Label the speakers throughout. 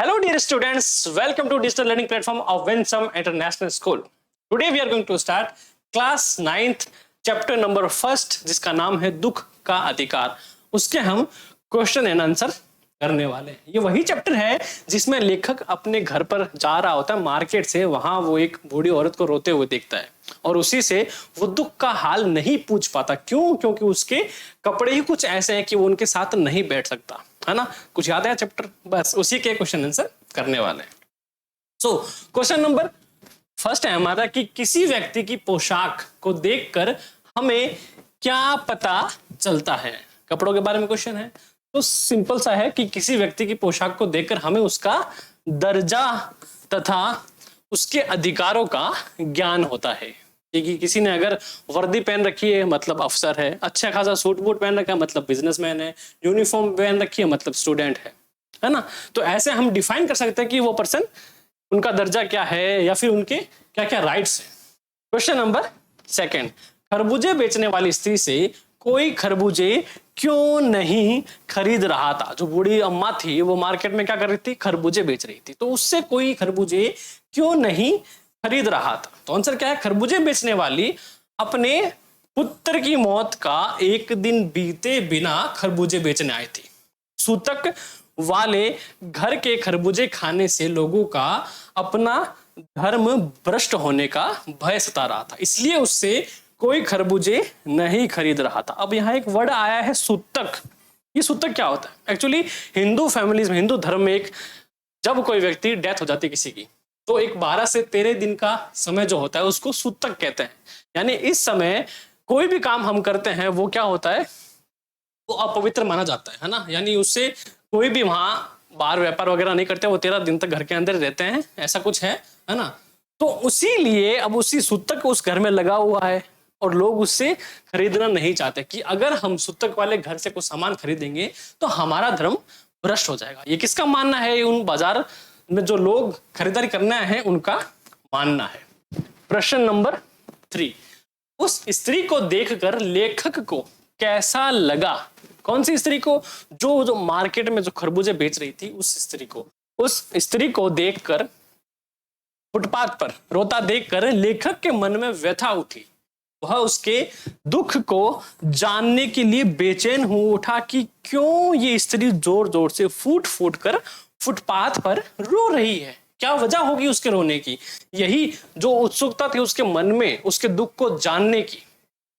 Speaker 1: Hello dear students, welcome to digital learning platform of Winsome International School. Today we are going to start class 9th chapter number 1st जिसका नाम है दुख का अधिकार। उसके हम क्वेश्चन एंड आंसर करने वाले हैं। ये वही चैप्टर है जिसमें लेखक अपने घर पर जा रहा होता है मार्केट से, वहां वो एक बूढ़ी औरत को रोते हुए देखता है और उसी से वो दुख का हाल नहीं पूछ पाता। क्यों? क्योंकि उसके कपड़े ही कुछ ऐसे हैं कि वो उनके साथ नहीं बैठ सकता, है ना। कुछ याद है चैप्टर? बस उसी के क्वेश्चन आंसर करने वाले हैं। सो क्वेश्चन नंबर फर्स्ट है हमारा कि किसी व्यक्ति की पोशाक को देखकर हमें क्या पता चलता है। कपड़ों के बारे में क्वेश्चन है, तो सिंपल सा है कि किसी व्यक्ति की पोशाक को देखकर हमें उसका दर्जा तथा उसके अधिकारों का ज्ञान होता है। कि किसी ने अगर वर्दी पहन रखी है मतलब अफसर है, अच्छा खासा सूट बूट पहन रखा है मतलब बिजनेसमैन है, यूनिफॉर्म पहन रखी है मतलब स्टूडेंट है ना। तो ऐसे हम डिफाइन कर सकते हैं कि वो पर्सन, उनका दर्जा क्या है या फिर उनके क्या क्या राइट्स है। क्वेश्चन नंबर सेकंड, खरबूजे बेचने वाली स्त्री से कोई खरबूजे क्यों नहीं खरीद रहा था। जो बूढ़ी अम्मा थी वो मार्केट में क्या कर रही थी? खरबूजे बेच रही थी। तो उससे कोई खरबूजे क्यों नहीं खरीद रहा था? तो आंसर क्या है? खरबूजे बेचने वाली अपने पुत्र की मौत का एक दिन बीते बिना खरबूजे बेचने आई थी। सूतक वाले घर के खरबूजे खाने से लोगों का अपना धर्म भ्रष्ट होने का भय सता रहा था, इसलिए उससे कोई खरबूजे नहीं खरीद रहा था। अब यहाँ एक वर्ड आया है सूतक। ये सूतक क्या होता है? एक्चुअली हिंदू फैमिलीज में, हिंदू धर्म में, एक जब कोई व्यक्ति डेथ हो जाती है किसी की, तो एक 12 से 13 दिन का समय जो होता है उसको सूतक कहते हैं। यानी इस समय कोई भी काम हम करते हैं वो क्या होता है? वो अपवित्र माना जाता है ना। यानी उससे कोई भी वहां बाहर व्यापार वगैरह नहीं करते, वो 13 दिन तक घर के अंदर रहते हैं, ऐसा कुछ है ना। तो उसी लिए अब उसी सूतक उस घर में लगा हुआ है और लोग उससे खरीदना नहीं चाहते कि अगर हम सूतक वाले घर से कुछ सामान खरीदेंगे तो हमारा धर्म भ्रष्ट हो जाएगा। ये किसका मानना है? उन बाजार में जो लोग खरीदारी करना है उनका मानना है। प्रश्न नंबर 3, उस स्त्री को देखकर लेखक को कैसा लगा? कौन सी स्त्री को? जो मार्केट में जो खरबूजे बेच रही थी उस स्त्री को। उस स्त्री को देखकर, फुटपाथ पर रोता देखकर लेखक के मन में व्यथा उठी। वह उसके दुख को जानने के लिए बेचैन हो उठा कि क्यों ये स्त्री जोर जोर से फूट फूट कर फुटपाथ पर रो रही है। क्या वजह होगी उसके रोने की? यही जो उत्सुकता थी उसके मन में, उसके दुख को जानने की,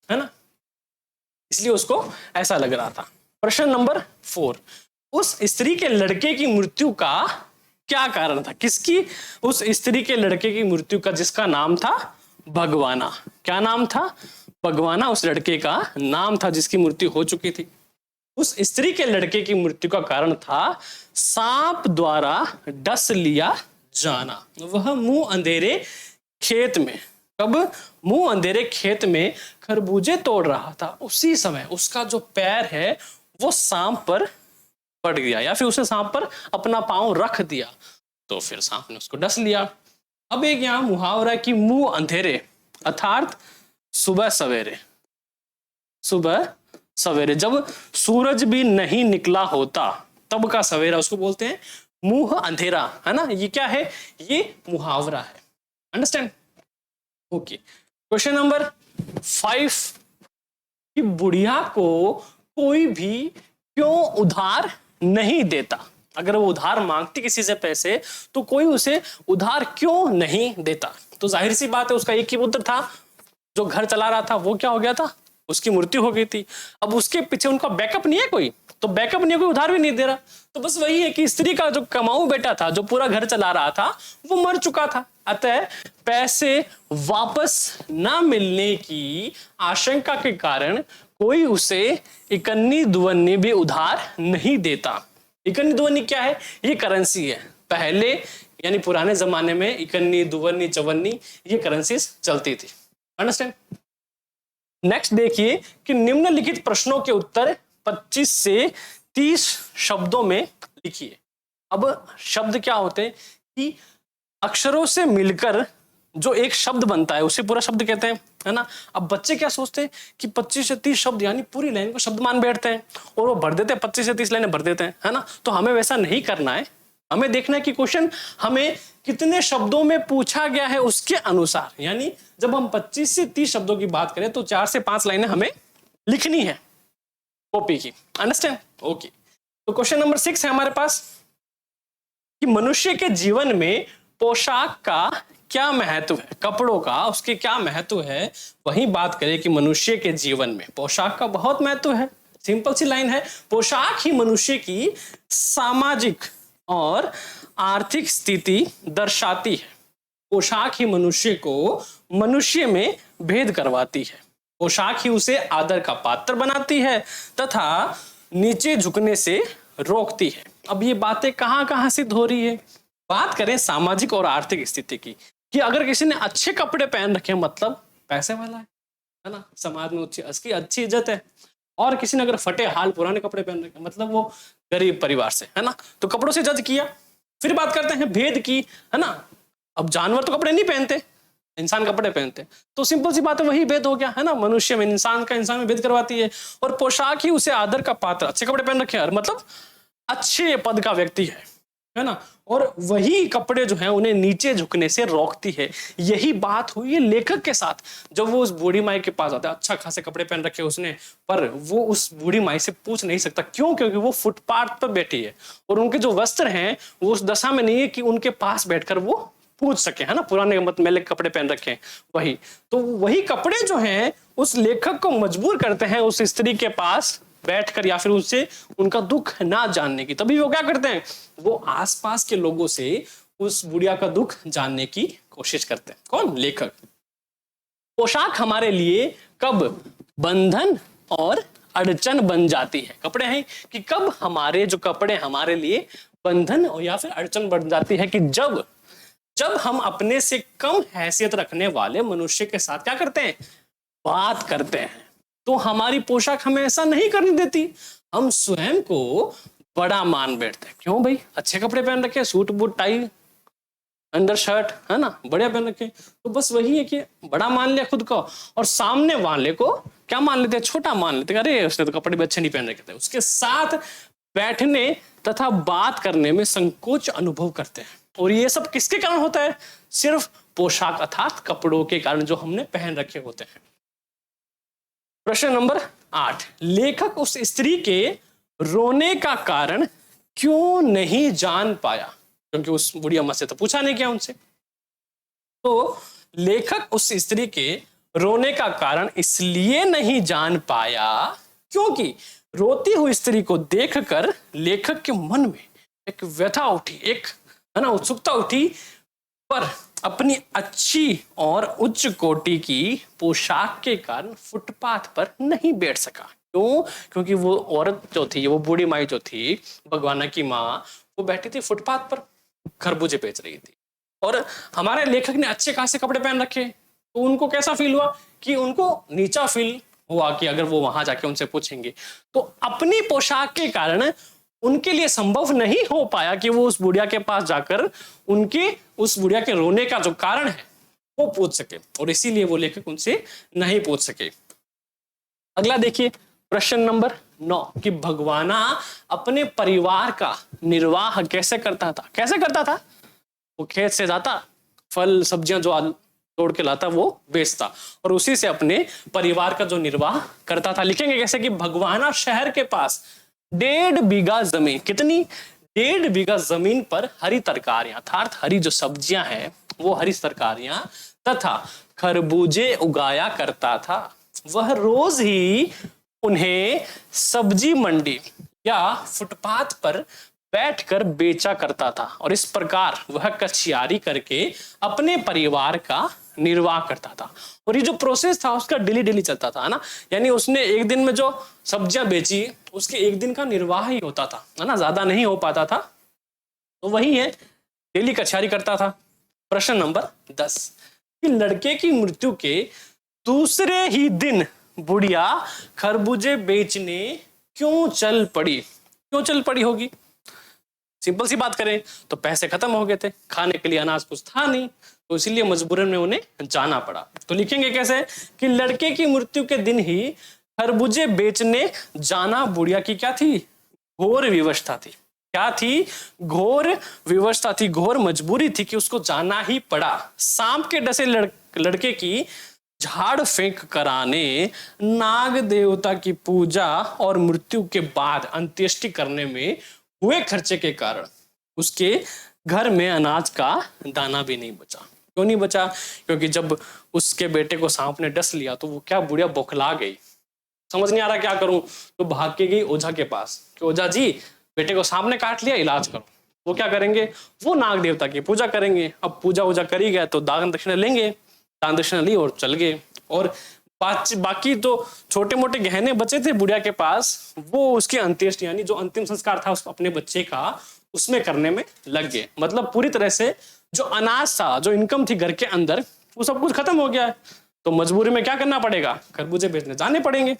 Speaker 1: है ना, इसलिए उसको ऐसा लग रहा था। प्रश्न नंबर 4, उस स्त्री के लड़के की मृत्यु का क्या कारण था? किसकी? उस स्त्री के लड़के की मृत्यु का, जिसका नाम था भगवाना। क्या नाम था? भगवाना उस लड़के का नाम था जिसकी मृत्यु हो चुकी थी। उस स्त्री के लड़के की मृत्यु का कारण था सांप द्वारा डस लिया जाना। वह मुंह अंधेरे खेत में, कब? मुंह अंधेरे खेत में खरबूजे तोड़ रहा था, उसी समय उसका जो पैर है वो सांप पर पड़ गया, या फिर उसे सांप पर अपना पांव रख दिया, तो फिर सांप ने उसको डस लिया। अब एक यहाँ मुहावरा है कि मुंह अंधेरे अर्थात सुबह सवेरे, सुबह सवेरे जब सूरज भी नहीं निकला होता तब का सवेरा, उसको बोलते हैं मुंह अंधेरा, है ना। ये क्या है? ये मुहावरा है। अंडरस्टैंड? ओके। क्वेश्चन नंबर 5, कि बुढ़िया को कोई भी क्यों उधार नहीं देता? अगर वो उधार मांगती किसी से पैसे तो कोई उसे उधार क्यों नहीं देता? तो जाहिर सी बात है, उसका एक ही पुत्र था जो घर चला रहा था, वो क्या हो गया था? उसकी मृत्यु हो गई थी। अब उसके पीछे उनका बैकअप नहीं है कोई, तो बैकअप नहीं है, कोई उधार भी नहीं दे रहा। तो बस वही है कि स्त्री का जो कमाऊ बेटा था, जो पूरा घर चला रहा था, वो मर चुका था। अतः पैसे वापस ना मिलने की आशंका के कारण कोई उसे इकन्नी दुवन्नी भी उधार नहीं देता। इकन्नी दुवन्नी क्या है? ये करेंसी है। पहले यानी पुराने जमाने में इकन्नी, दुवन्नी, चवन्नी ये करेंसीज चलती थी। अंडरस्टैंड? नेक्स्ट देखिए कि निम्नलिखित प्रश्नों के उत्तर 25 से 30 शब्दों में लिखिए। अब शब्द क्या होते हैं कि अक्षरों से मिलकर जो एक शब्द बनता है उसे पूरा शब्द कहते हैं, है ना। अब बच्चे क्या सोचते हैं कि 25 से 30 शब्द यानी पूरी लाइन को शब्द मान बैठते हैं और वो भर देते हैं, 25 से 30 लाइनें भर देते हैं, है ना। तो हमें वैसा नहीं करना है, हमें देखना है कि क्वेश्चन हमें कितने शब्दों में पूछा गया है उसके अनुसार। यानी जब हम 25 से 30 शब्दों की बात करें तो 4 से 5 लाइनें हमें लिखनी है कॉपी की। अंडरस्टैंड? ओके। तो क्वेश्चन नंबर 6 है हमारे पास कि मनुष्य के जीवन में पोशाक का क्या महत्व है, कपड़ों का उसके क्या महत्व है। वही बात करें कि मनुष्य के जीवन में पोशाक का बहुत महत्व है। सिंपल सी लाइन है, पोशाक ही मनुष्य की सामाजिक और आर्थिक स्थिति दर्शाती है। पोशाक ही मनुष्य को मनुष्य में भेद करवाती है। पोशाक ही उसे आदर का पात्र बनाती है तथा नीचे झुकने से रोकती है। अब ये बातें कहां कहां सिद्ध हो रही है? बात करें सामाजिक और आर्थिक स्थिति की, कि अगर किसी ने अच्छे कपड़े पहन रखे मतलब पैसे वाला है ना, समाज में उसकी अच्छी इज्जत है। और किसी ने अगर फटे हाल पुराने कपड़े पहन रखे मतलब वो गरीब परिवार से है ना, तो कपड़ों से जज किया। फिर बात करते हैं भेद की, है ना। अब जानवर तो कपड़े नहीं पहनते, इंसान कपड़े पहनते, तो सिंपल सी बात है वही भेद हो गया, है ना। मनुष्य में इंसान में भेद करवाती है। और पोशाक ही उसे आदर का पात्र, अच्छे कपड़े पहन रखे हैं मतलब अच्छे पद का व्यक्ति है ना। और वही कपड़े जो है उन्हें नीचे झुकने से रोकती है। यही बात हुई है लेखक के साथ जब वो उस बूढ़ी माई के पास आता है। अच्छा खासे कपड़े पहन रखे उसने, पर वो उस बूढ़ी माई से पूछ नहीं सकता। क्यों? क्योंकि वो फुटपाथ पर बैठी है और उनके जो वस्त्र हैं वो उस दशा में नहीं है कि उनके पास बैठकर वो पूछ सके, है ना। पुराने मैले कपड़े पहन रखे हैं वही, तो वही कपड़े जो हैं उस लेखक को मजबूर करते हैं उस स्त्री के पास बैठकर या फिर उससे उनका दुख ना जानने की। तभी वो क्या करते हैं, वो आसपास के लोगों से उस बुढ़िया का दुख जानने की कोशिश करते हैं। कौन? लेखक। पोशाक हमारे लिए कब बंधन और अड़चन बन जाती है। कपड़े हैं कि कब हमारे जो कपड़े हमारे लिए बंधन या फिर अड़चन बन जाती है, कि जब हम अपने से कम हैसियत रखने वाले मनुष्य के साथ क्या करते हैं, बात करते हैं। तो हमारी पोशाक हमें ऐसा नहीं करने देती, हम स्वयं को बड़ा मान बैठते हैं। क्यों भाई, अच्छे कपड़े पहन रखे, suit boot tie under shirt, है ना, बढ़िया पहन रखे, तो बस वही है कि बड़ा मान लिया खुद को और सामने वाले को क्या मान लेते हैं, छोटा मान लेते हैं। अरे उसने तो कपड़े भी अच्छे नहीं पहन रखे थे। उसके साथ बैठने तथा बात करने में संकोच अनुभव करते हैं। और ये सब किसके कारण होता है? सिर्फ पोशाक अर्थात कपड़ों के कारण जो हमने पहन रखे होते हैं। प्रश्न नंबर 8, लेखक उस स्त्री के रोने का कारण क्यों नहीं जान पाया? क्योंकि उस बुढ़ी अम्मा से तो पूछा नहीं गया उनसे। तो लेखक उस स्त्री के रोने का कारण इसलिए नहीं जान पाया क्योंकि रोती हुई स्त्री को देखकर लेखक के मन में एक व्यथा उठी, एक है ना उत्सुकता उठी, पर अपनी अच्छी और उच्च कोटि की पोशाक के कारण फुटपाथ पर नहीं बैठ सका। क्यों? क्योंकि वो औरत जो थी, वो बूढ़ी माई जो थी, भगवाना की माँ, वो बैठी थी फुटपाथ पर, खरबूजे बेच रही थी। और हमारे लेखक ने अच्छे खासे कपड़े पहन रखे, तो उनको कैसा फील हुआ कि उनको नीचा फील हुआ कि अगर वो वहां जाके उनसे पूछेंगे तो अपनी पोशाक के कारण उनके लिए संभव नहीं हो पाया कि वो उस बुढ़िया के पास जाकर उनके उस बुढ़िया के रोने का जो कारण है वो पूछ सके, और इसीलिए वो लेखक उनसे नहीं पूछ सके। अगला देखिए प्रश्न नंबर 9 कि भगवाना अपने परिवार का निर्वाह कैसे करता था? कैसे करता था? वो खेत से जाता, फल सब्जियां जो तोड़ के लाता वो बेचता और उसी से अपने परिवार का जो निर्वाह करता था। लिखेंगे कैसे कि भगवाना शहर के पास 1.5 बीघा जमीन, कितनी? 1.5 बीघा जमीन पर हरी तरकारियां अर्थात हरी जो सब्जियां हैं वो हरी तरकारियां तथा खरबूजे उगाया करता था। वह रोज ही उन्हें सब्जी मंडी या फुटपाथ पर बैठकर बेचा करता था और इस प्रकार वह कछियारी करके अपने परिवार का निर्वाह करता था। और ये जो प्रोसेस था उसका डेली चलता था, है ना। यानी उसने एक दिन में जो सब्जियां बेची उसके एक दिन का निर्वाह ही होता था, है ना, ज्यादा नहीं हो पाता था। तो वही है, डेली कछियारी करता था। प्रश्न नंबर 10 कि लड़के की मृत्यु के दूसरे ही दिन बुढ़िया खरबूजे बेचने क्यों चल पड़ी? क्यों चल पड़ी होगी? सिंपल सी बात करें तो पैसे खत्म हो गए थे, खाने के लिए अनाज कुछ था नहीं, तो इसीलिए मजबूरन में उन्हें जाना पड़ा। तो लिखेंगे कैसे कि लड़के की मृत्यु के दिन ही खरबूजे बेचने जाना बुढ़िया की क्या थी? घोर विवशता थी। क्या थी? घोर विवशता थी, घोर मजबूरी थी कि उसको जाना ही पड़ा। सांप के डसे लड़के की झाड़ फेंक कराने, नाग देवता की पूजा और मृत्यु के बाद अंत्येष्टि करने में हुए खर्चे के कारण उसके घर में अनाज का दाना भी नहीं बचा। क्यों नहीं बचा? क्योंकि जब उसके बेटे को सांप ने डस लिया तो वो क्या बुढ़िया बौखला गई, समझ नहीं आ रहा क्या करूं, तो भाग के गई ओझा के पास कि ओझा जी बेटे को सांप ने काट लिया, इलाज करो। वो क्या करेंगे? वो नाग देवता की पूजा करेंगे। अब पूजा वूजा करी गए तो दान दक्षिणा लेंगे, दान दक्षिणा ली और चल गए। और बाकी तो छोटे मोटे गहने बचे थे बुढ़िया के पास, वो उसके अंत्येष्टि यानी जो अंतिम संस्कार था उस अपने बच्चे का, उसमें करने में लग गए। मतलब पूरी तरह से जो अनाज था, जो इनकम थी घर के अंदर, वो सब कुछ खत्म हो गया है। तो मजबूरी में क्या करना पड़ेगा? खरबूजे बेचने जाने पड़ेंगे।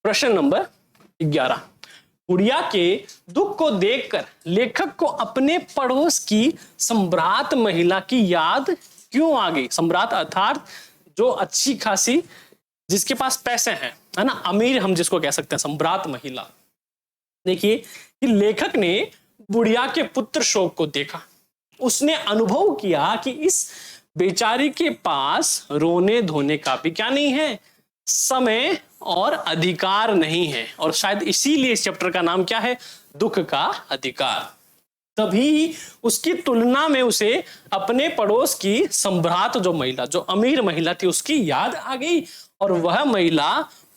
Speaker 1: प्रश्न नंबर 11, बुढ़िया के दुख को देखकर लेखक को अपने पड़ोस की सम्राट महिला की याद क्यों आ गई? सम्राट अर्थात जो अच्छी खासी, जिसके पास पैसे हैं, है ना, अमीर हम जिसको कह सकते हैं, सम्राट महिला। देखिए कि लेखक ने बुढ़िया के पुत्र शोक को देखा, उसने अनुभव किया कि इस बेचारी के पास रोने धोने का भी क्या नहीं है, समय और अधिकार नहीं है। और शायद इसीलिए इस चैप्टर का नाम क्या है? दुख का अधिकार। तभी उसकी तुलना में उसे अपने पड़ोस की सम्राट जो महिला, जो अमीर महिला थी, उसकी याद आ गई। और वह महिला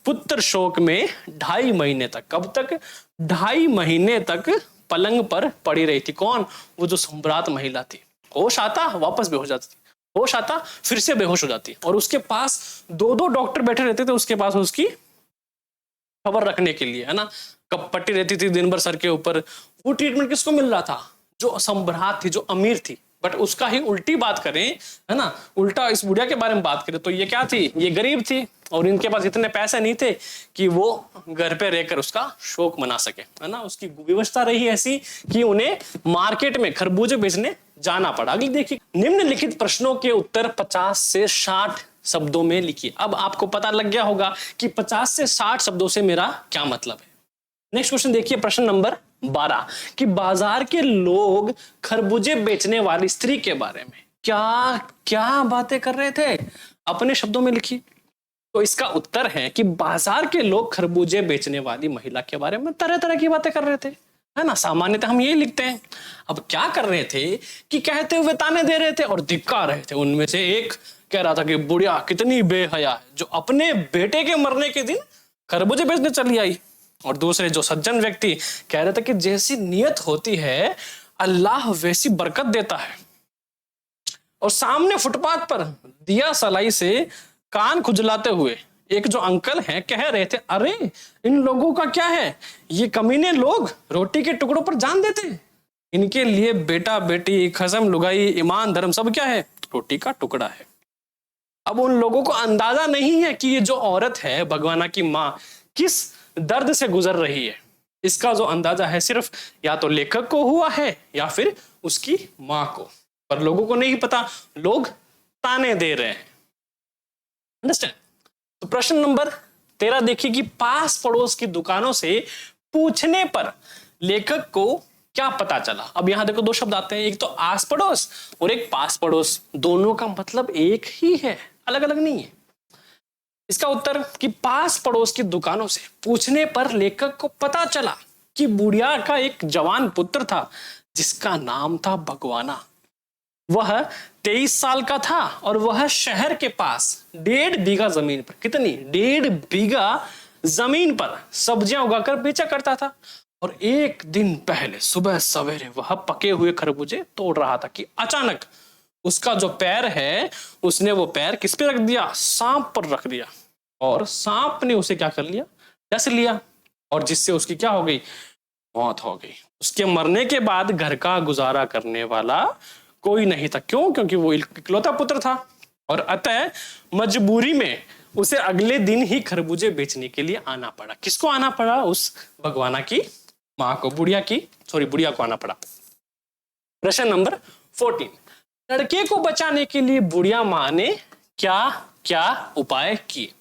Speaker 1: पुत्र शोक में 2.5 महीने तक, कब तक? 2.5 महीने तक पलंग पर पड़ी रही थी। कौन? वो जो सम्राट महिला थी। होश आता, वापस बेहोश जाती थी, होश आता, फिर से बेहोश हो जाती। और उसके पास 2-2 डॉक्टर बैठे रहते थे उसके पास, उसकी खबर रखने के लिए, है ना। कब पट्टी रहती थी दिन भर सर के ऊपर। वो ट्रीटमेंट किसको मिल रहा था? जो सम्राट थी, जो अमीर थी। बट उसका ही उल्टी बात करें, है ना, उल्टा इस बुढ़िया के बारे में बात करें तो ये क्या थी? ये गरीब थी और इनके पास इतने पैसे नहीं थे कि वो घर पे रहकर उसका शोक मना सके, है ना। उसकी व्यवस्था रही ऐसी कि उन्हें मार्केट में खरबूजे बेचने जाना पड़ा। अगली देखिए, निम्नलिखित प्रश्नों के उत्तर 50 से 60 शब्दों में लिखिए। अब आपको पता लग गया होगा कि 50 से 60 शब्दों से मेरा क्या मतलब है। नेक्स्ट क्वेश्चन देखिए, प्रश्न नंबर 12, कि बाजार के लोग खरबूजे बेचने वाली स्त्री के बारे में क्या क्या बातें कर रहे थे? अपने शब्दों में लिखिए। तो इसका उत्तर है कि बाजार के लोग खरबूजे बेचने वाली महिला के बारे में तरह तरह की बातें कर रहे थे, है ना। सामान्यतः हम यही लिखते हैं। अब क्या कर रहे थे कि कहते हुए ताने दे रहे थे और धिक्का रहे थे। उनमें से एक कह रहा था कि बुढ़िया कितनी बेहया है, जो अपने बेटे के मरने के दिन खरबूजे बेचने चली आई। और दूसरे जो सज्जन व्यक्ति कह रहे थे कि जैसी नियत होती है अल्लाह वैसी बरकत देता है। और सामने फुटपाथ पर दिया सलाई से कान खुजलाते हुए एक जो अंकल हैं कह रहे थे, अरे इन लोगों का क्या है, ये कमीने लोग रोटी के टुकड़ों पर जान देते, इनके लिए बेटा बेटी, खसम लुगाई, ईमान धर्म सब क्या है? रोटी का टुकड़ा है। अब उन लोगों को अंदाजा नहीं है कि ये जो औरत है, भगवाना की माँ, किस दर्द से गुजर रही है। इसका जो अंदाजा है सिर्फ या तो लेखक को हुआ है या फिर उसकी माँ को, पर लोगों को नहीं पता, लोग ताने दे रहे हैं। अंडरस्टैंड? तो प्रश्न नंबर 13 देखिए कि पास पड़ोस की दुकानों से पूछने पर लेखक को क्या पता चला। अब यहां देखो 2 शब्द आते हैं, एक तो आस पड़ोस और एक पास पड़ोस। दोनों का मतलब एक ही है, अलग अलग नहीं है। इसका उत्तर कि पास पड़ोस की दुकानों से पूछने पर लेखक को पता चला कि बुढ़िया का एक जवान पुत्र था जिसका नाम था भगवाना। वह 23 साल का था और वह शहर के पास 1.5 बीघा जमीन पर, कितनी? 1.5 बीघा जमीन पर सब्जियां उगाकर बेचा करता था। और एक दिन पहले सुबह सवेरे वह पके हुए खरबूजे तोड़ रहा था कि अचानक उसका जो पैर है, उसने वो पैर किस पे रख दिया? सांप पर रख दिया। और सांप ने उसे क्या कर लिया? डस लिया। और जिससे उसकी क्या हो गई? मौत हो गई। उसके मरने के बाद घर का गुजारा करने वाला कोई नहीं था। क्यों? क्योंकि वो इकलौता पुत्र था और अतः मजबूरी में उसे अगले दिन ही खरबूजे बेचने के लिए आना पड़ा। किसको आना पड़ा? उस भगवाना की मां को, बुढ़िया को आना पड़ा। प्रश्न नंबर 14, लड़के को बचाने के लिए बुढ़िया मां ने क्या क्या उपाय किए?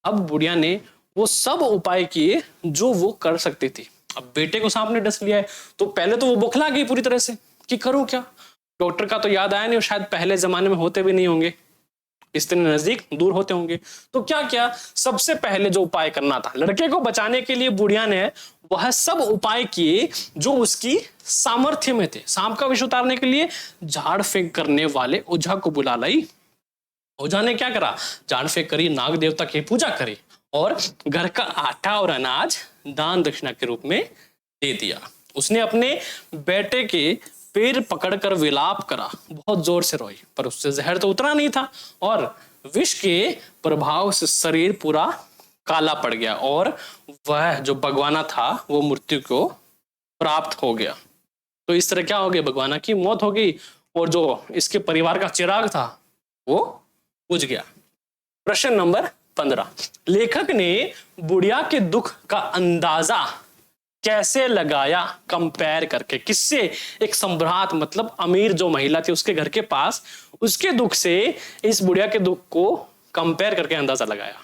Speaker 1: अब बुढ़िया ने वो सब उपाय किए जो वो कर सकती थी। अब बेटे को सांप ने डस लिया है तो पहले तो वो बौखला गई पूरी तरह से कि करूं क्या। डॉक्टर का तो याद आया नहीं, और शायद पहले जमाने में होते भी नहीं होंगे, इतने नजदीक दूर होते होंगे। तो क्या क्या सबसे पहले जो उपाय करना था लड़के को बचाने के लिए, बुढ़िया ने वह सब उपाय किए जो उसकी सामर्थ्य में थे। सांप का विष उतारने के लिए झाड़ फेंक करने वाले ओझा को बुला लाई। ओझा ने क्या करा, झाड़ फेंक करी, नाग देवता की पूजा करी और घर का आटा और अनाज दान दक्षिणा के रूप में दे दिया। उसने अपने बेटे के पैर पकड़कर विलाप करा, बहुत जोर से रोई, पर उससे जहर तो उतरा नहीं था और विष के प्रभाव से शरीर पूरा काला पड़ गया और वह जो भगवाना था वो मृत्यु को प्राप्त हो गया। तो इस तरह क्या हो गया, भगवाना की मौत हो गई और जो इसके परिवार का चिराग था वो बुझ गया। प्रश्न नंबर 15, लेखक ने बुढ़िया के दुख का अंदाजा कैसे लगाया, कंपेयर करके किससे। एक सम्राट मतलब अमीर जो महिला थी उसके घर के पास, उसके दुख से इस बुढ़िया के दुख को कंपेयर करके अंदाजा लगाया।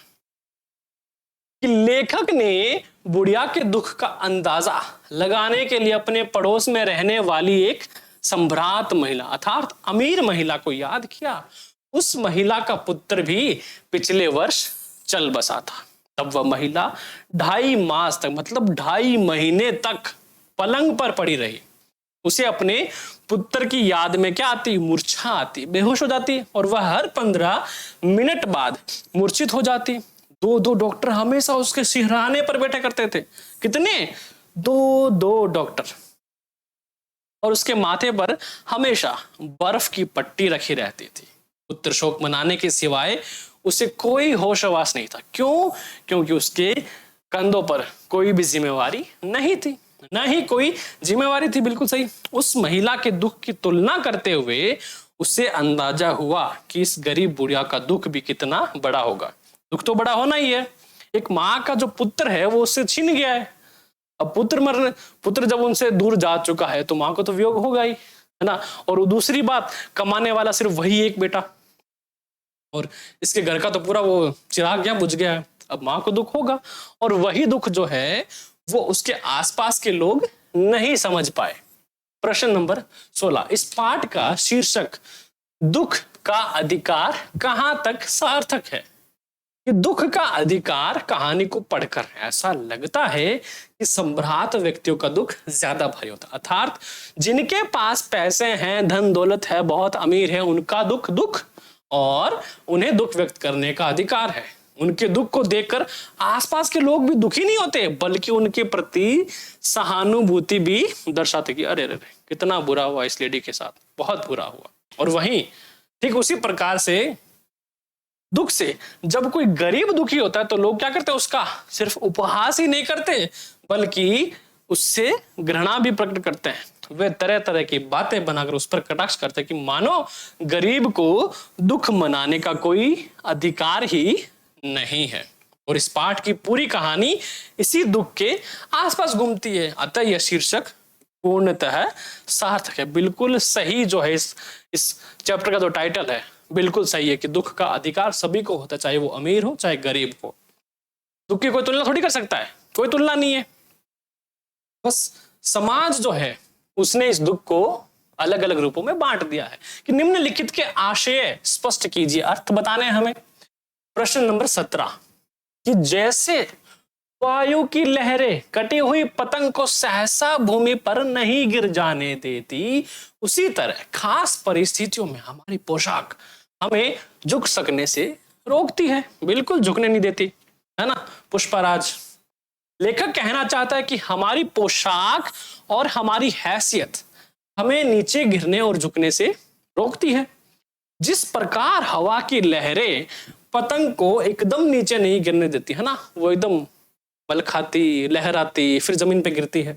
Speaker 1: कि लेखक ने बुढ़िया के दुख का अंदाजा लगाने के लिए अपने पड़ोस में रहने वाली एक सम्राट महिला अर्थात अमीर महिला को याद किया। उस महिला का पुत्र भी पिछले वर्ष चल बसा था। तब वह महिला 2.5 मास तक मतलब 2.5 महीने तक पलंग पर पड़ी रही। उसे अपने पुत्र की याद में क्या आती, मूर्छा आती, बेहोश हो जाती और वह हर 15 मिनट बाद मूर्छित हो जाती। 2 डॉक्टर हमेशा उसके सिरहाने पर बैठे करते थे। कितने, 2 डॉक्टर, और उसके माथे पर हमेशा बर्फ की पट्टी रखी रहती थी। पुत्र शोक मनाने के सिवाय उसे कोई होश आवास नहीं था। क्यों? क्योंकि उसके कंधों पर कोई भी जिम्मेवारी नहीं थी, ना ही कोई जिम्मेवारी थी। बिल्कुल सही। उस महिला के दुख की तुलना करते हुए उसे अंदाजा हुआ कि इस गरीब बुढ़िया का दुख भी कितना बड़ा होगा। दुख तो बड़ा होना ही है, एक माँ का जो पुत्र है वो उससे छीन गया है। अब पुत्र जब उनसे दूर जा चुका है तो माँ को तो वियोग होगा ही, है ना। और दूसरी बात, कमाने वाला सिर्फ वही एक बेटा, और इसके घर का तो पूरा वो चिराग क्या बुझ गया है। अब माँ को दुख होगा और वही दुख जो है वो उसके आसपास के लोग नहीं समझ पाए। प्रश्न नंबर 16, इस पाठ का शीर्षक दुख का अधिकार कहां तक सार्थक है। कि दुख का अधिकार कहानी को पढ़कर ऐसा लगता है कि सम्राट व्यक्तियों का दुख ज्यादा भारी होता है, अर्थात जिनके पास पैसे हैं, धन दौलत है, बहुत अमीर है, उनका दुख और उन्हें दुख व्यक्त करने का अधिकार है। उनके दुख को देखकर आसपास के लोग भी दुखी नहीं होते, बल्कि उनके प्रति सहानुभूति भी दर्शाते कि अरे अरे कितना बुरा हुआ इस लेडी के साथ, बहुत बुरा हुआ। और वहीं ठीक उसी प्रकार से दुख से जब कोई गरीब दुखी होता है तो लोग क्या करते हैं, उसका सिर्फ उपहास ही नहीं करते बल्कि उससे घृणा भी प्रकट करते हैं। वे तरह तरह की बातें बनाकर उस पर कटाक्ष करते हैं कि मानो गरीब को दुख मनाने का कोई अधिकार ही नहीं है। और इस पाठ की पूरी कहानी इसी दुख के आसपास घूमती है। अतः यह शीर्षक पूर्णतः सार्थक है। बिल्कुल सही जो है इस चैप्टर का जो टाइटल है बिल्कुल सही है कि दुख का अधिकार सभी को होता है, चाहे वो अमीर हो चाहे गरीब हो। दुख की कोई तुलना थोड़ी कर सकता है, कोई तुलना नहीं है। बस समाज जो है उसने इस दुख को अलग अलग रूपों में बांट दिया है। कि निम्नलिखित के आशय स्पष्ट कीजिए, अर्थ बताने हमें। प्रश्न नंबर 17, कि जैसे वायु की लहरें कटी हुई पतंग को सहसा भूमि पर नहीं गिर जाने देती, उसी तरह खास परिस्थितियों में हमारी पोशाक हमें झुक सकने से रोकती है, बिल्कुल झुकने नहीं देती, है ना। पुष्पराज, लेखक कहना चाहता है कि हमारी पोशाक और हमारी हैसियत हमें नीचे गिरने और झुकने से रोकती है। जिस प्रकार हवा की लहरें पतंग को एकदम नीचे नहीं गिरने देती, है ना, वो एकदम बल खाती, लहराती, फिर जमीन पे गिरती है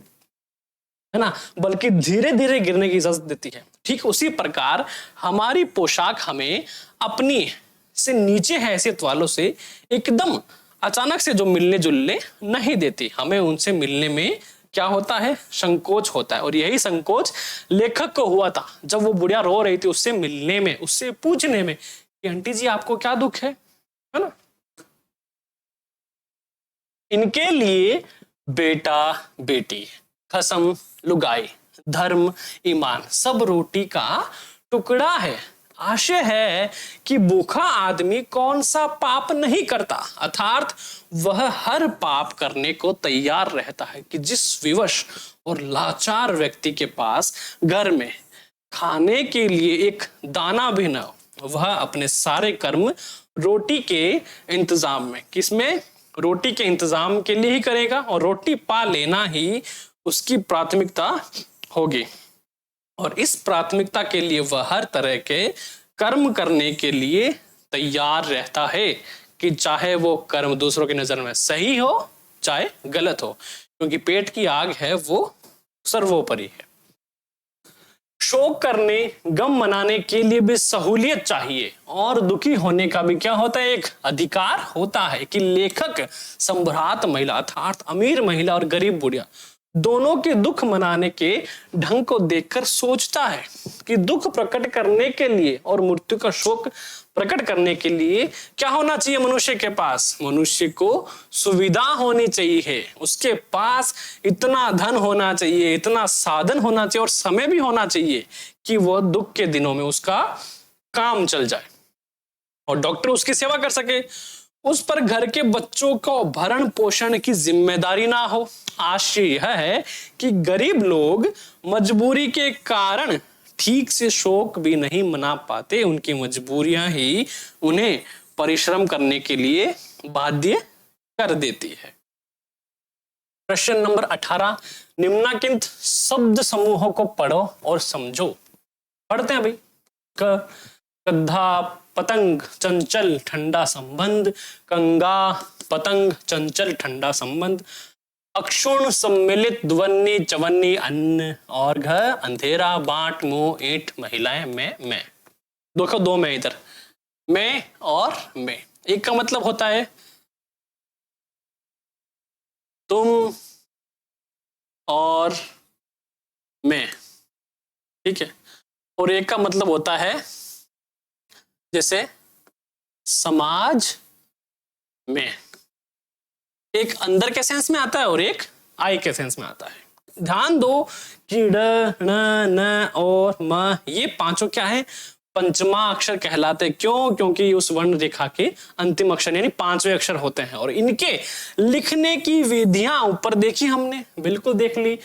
Speaker 1: ना, बल्कि धीरे धीरे गिरने की इजाजत देती है। ठीक उसी प्रकार हमारी पोशाक हमें अपनी से नीचे हैसियत वालों से एकदम अचानक से जो मिलने जुलने नहीं देती। हमें उनसे मिलने में क्या होता है, संकोच होता है। और यही संकोच लेखक को हुआ था जब वो बुढ़िया रो रही थी उससे मिलने में, उससे पूछने में कि आंटी जी आपको क्या दुख है ना। इनके लिए बेटा बेटी, खसम लुगाई, धर्म ईमान, सब रोटी का टुकड़ा है। आशय है कि भूखा आदमी कौन सा पाप नहीं करता, अर्थात वह हर पाप करने को तैयार रहता है कि जिस विवश और लाचार व्यक्ति के पास घर में खाने के लिए एक दाना भी न हो, वह अपने सारे कर्म रोटी के इंतजाम में, किसमें, रोटी के इंतजाम के लिए ही करेगा और रोटी पा लेना ही उसकी प्राथमिकता होगी। और इस प्राथमिकता के लिए वह हर तरह के कर्म करने के लिए तैयार रहता है कि चाहे वो कर्म दूसरों की नजर में सही हो चाहे गलत हो, क्योंकि पेट की आग है वो सर्वोपरि है। शोक करने, गम मनाने के लिए भी सहूलियत चाहिए और दुखी होने का भी क्या होता है, एक अधिकार होता है कि लेखक संभ्रात महिला अर्थात अमीर महिला और गरीब बुढ़िया दोनों के दुख मनाने के ढंग को देखकर सोचता है कि दुख प्रकट करने के लिए और मृत्यु का शोक प्रकट करने के लिए क्या होना चाहिए मनुष्य के पास, मनुष्य को सुविधा होनी चाहिए, उसके पास इतना धन होना चाहिए, इतना साधन होना चाहिए और समय भी होना चाहिए कि वह दुख के दिनों में उसका काम चल जाए और डॉक्टर उसकी सेवा कर सके, उस पर घर के बच्चों को भरण पोषण की जिम्मेदारी ना हो। आशय यह है कि गरीब लोग मजबूरी के कारण ठीक से शोक भी नहीं मना पाते, उनकी मजबूरियां ही उन्हें परिश्रम करने के लिए बाध्य कर देती है। प्रश्न नंबर 18, निम्नलिखित शब्द समूहों को पढ़ो और समझो। पढ़ते हैं भाई। गधा पतंग चंचल ठंडा संबंध, कंगा पतंग चंचल ठंडा संबंध, अक्षुण सम्मिलित ध्वनि चवन्नी अन्न, और घर अंधेरा बाट मुंह ईंट महिलाएं मैं। देखो दो मैं इधर, मैं और मैं। एक का मतलब होता है तुम और मैं, ठीक है, और एक का मतलब होता है जैसे समाज में। एक अंदर के सेंस में आता है और एक आई के सेंस में आता है। ध्यान दो कि ड न न और म ये पांचों क्या है, पंचमा अक्षर कहलाते। क्यों? क्योंकि उस वर्ण रेखा के अंतिम अक्षर यानी पांचवें अक्षर होते हैं और इनके लिखने की विधियां ऊपर देखी हमने, बिल्कुल देख ली।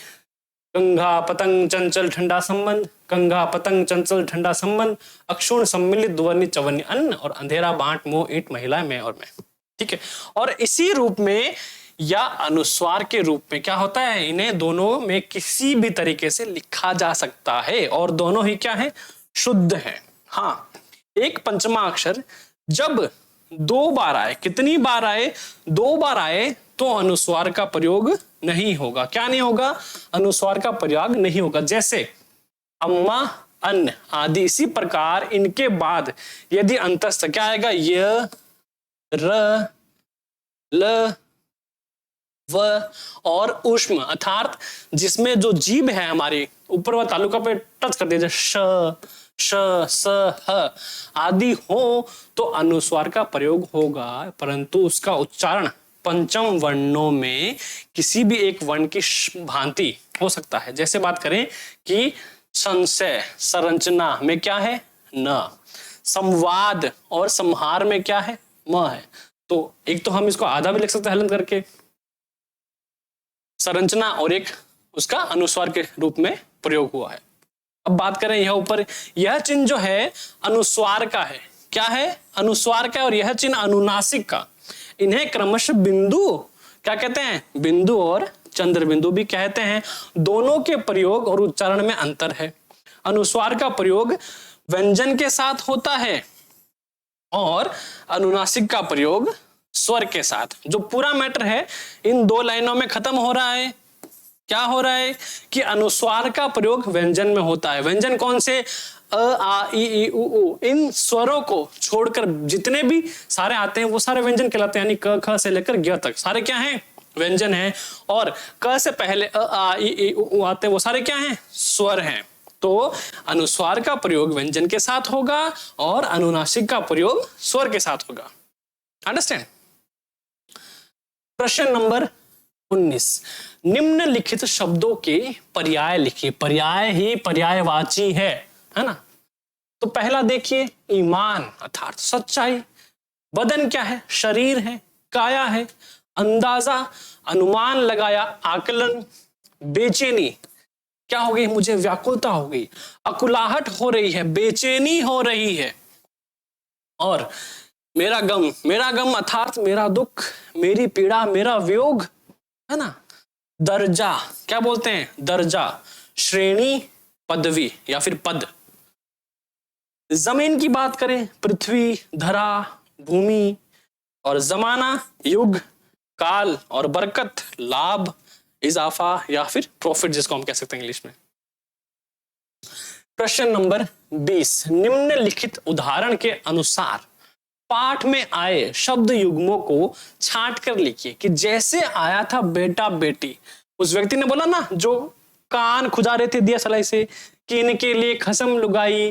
Speaker 1: कंघा पतंग चंचल ठंडा संबंध, कंघा पतंग चंचल ठंडा संबंध, अक्षुण सम्मिलित ध्वनि चवन्नी अन्न, और अंधेरा बाट मुंह ईंट महिला मैं और मैं, ठीक है। और इसी रूप में या अनुस्वार के रूप में क्या होता है, इन्हें दोनों में किसी भी तरीके से लिखा जा सकता है और दोनों ही क्या है, शुद्ध है। हाँ, एक पंचमा अक्षर जब दो बार आए, कितनी बार आए, दो बार आए, तो अनुस्वार का प्रयोग नहीं होगा। क्या नहीं होगा, अनुस्वार का प्रयोग नहीं होगा। जैसे अम्मा अन्न आदि, इसी प्रकार इनके बाद यदि अंतस्थ क्या आएगा, य र ल व और उष्म अर्थात जिसमें जो जीभ है हमारी ऊपर व तालुका पे टच कर दिया, श श स ह आदि हो तो अनुस्वार का प्रयोग होगा, परंतु उसका उच्चारण पंचम वर्णों में किसी भी एक वर्ण की भांति हो सकता है। जैसे बात करें कि संशय संरचना में क्या है, न, संवाद और संहार में क्या है, म है। तो एक तो हम इसको आधा भी लिख सकते हैं हलन करके संरचना, और एक उसका अनुस्वार के रूप में प्रयोग हुआ है। अब बात करें यह ऊपर, यह चिन्ह जो है अनुस्वार का है, क्या है, अनुस्वार का, और यह चिन्ह अनुनासिक का। इन्हें क्रमशः बिंदु क्या कहते हैं, बिंदु और चंद्र बिंदु भी कहते हैं। दोनों के प्रयोग और उच्चारण में अंतर है। अनुस्वार का प्रयोग व्यंजन के साथ होता है और अनुनासिक का प्रयोग स्वर के साथ। जो पूरा मैटर है इन दो लाइनों में खत्म हो रहा है। क्या हो रहा है कि अनुस्वार का प्रयोग व्यंजन में होता है। व्यंजन कौन से, अ आ इ ई उ ऊ, इन स्वरों को छोड़कर जितने भी सारे आते हैं वो सारे व्यंजन कहलाते हैं। यानी क ख से लेकर ग तक सारे क्या हैं, व्यंजन हैं। और क से पहले अ आ इ ई उ ऊ आते हैं वो सारे क्या हैं, स्वर हैं। तो अनुस्वार का प्रयोग व्यंजन के साथ होगा और अनुनासिक का प्रयोग स्वर के साथ होगा। अंडरस्टैंड। प्रश्न नंबर 19। निम्नलिखित शब्दों के पर्याय लिखिए। पर्याय ही पर्यायवाची है ना। तो पहला देखिए, ईमान अर्थात सच्चाई। बदन क्या है? शरीर है। काया है, अंदाजा, अनुमान लगाया, आकलन। बेचैनी क्या हो गई? मुझे व्याकुलता हो गई, अकुलाहट हो रही है, बेचैनी हो रही है। और मेरा गम अर्थात मेरा दुख, मेरी पीड़ा, मेरा वियोग, है ना। दर्जा क्या बोलते हैं? दर्जा, श्रेणी, पदवी या फिर पद। जमीन की बात करें, पृथ्वी, धरा, भूमि। और जमाना, युग, काल। और बरकत, लाभ, इजाफा या फिर प्रॉफिट, जिसको हम कह सकते हैं इंग्लिश में। प्रश्न नंबर 20। निम्नलिखित उदाहरण के अनुसार पाठ में आए शब्द युग्मों को छांट कर लिखिए कि जैसे आया था बेटा बेटी। उस व्यक्ति ने बोला ना, जो कान खुजा रहे थे दिया सलाई से, कि इनके लिए खसम लुगाई,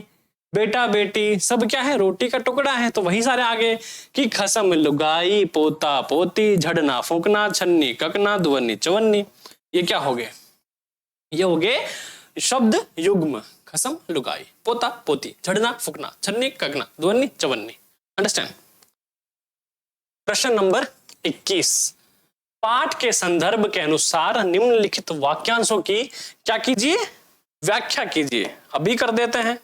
Speaker 1: बेटा बेटी सब क्या है? रोटी का टुकड़ा है। तो वही सारे आगे कि खसम लुगाई, पोता पोती, झड़ना फूकना, छन्नी ककना, दुवन्नी चवन्नी। ये क्या हो गए? ये हो गए शब्द युग्म। खसम लुगाई, पोता पोती, झड़ना फूकना, छन्नी ककना, दुवन्नी चवन्नी। अंडरस्टैंड। प्रश्न नंबर 21। पाठ के संदर्भ के अनुसार निम्नलिखित वाक्यांशों की क्या कीजिए? व्याख्या कीजिए। अभी कर देते हैं।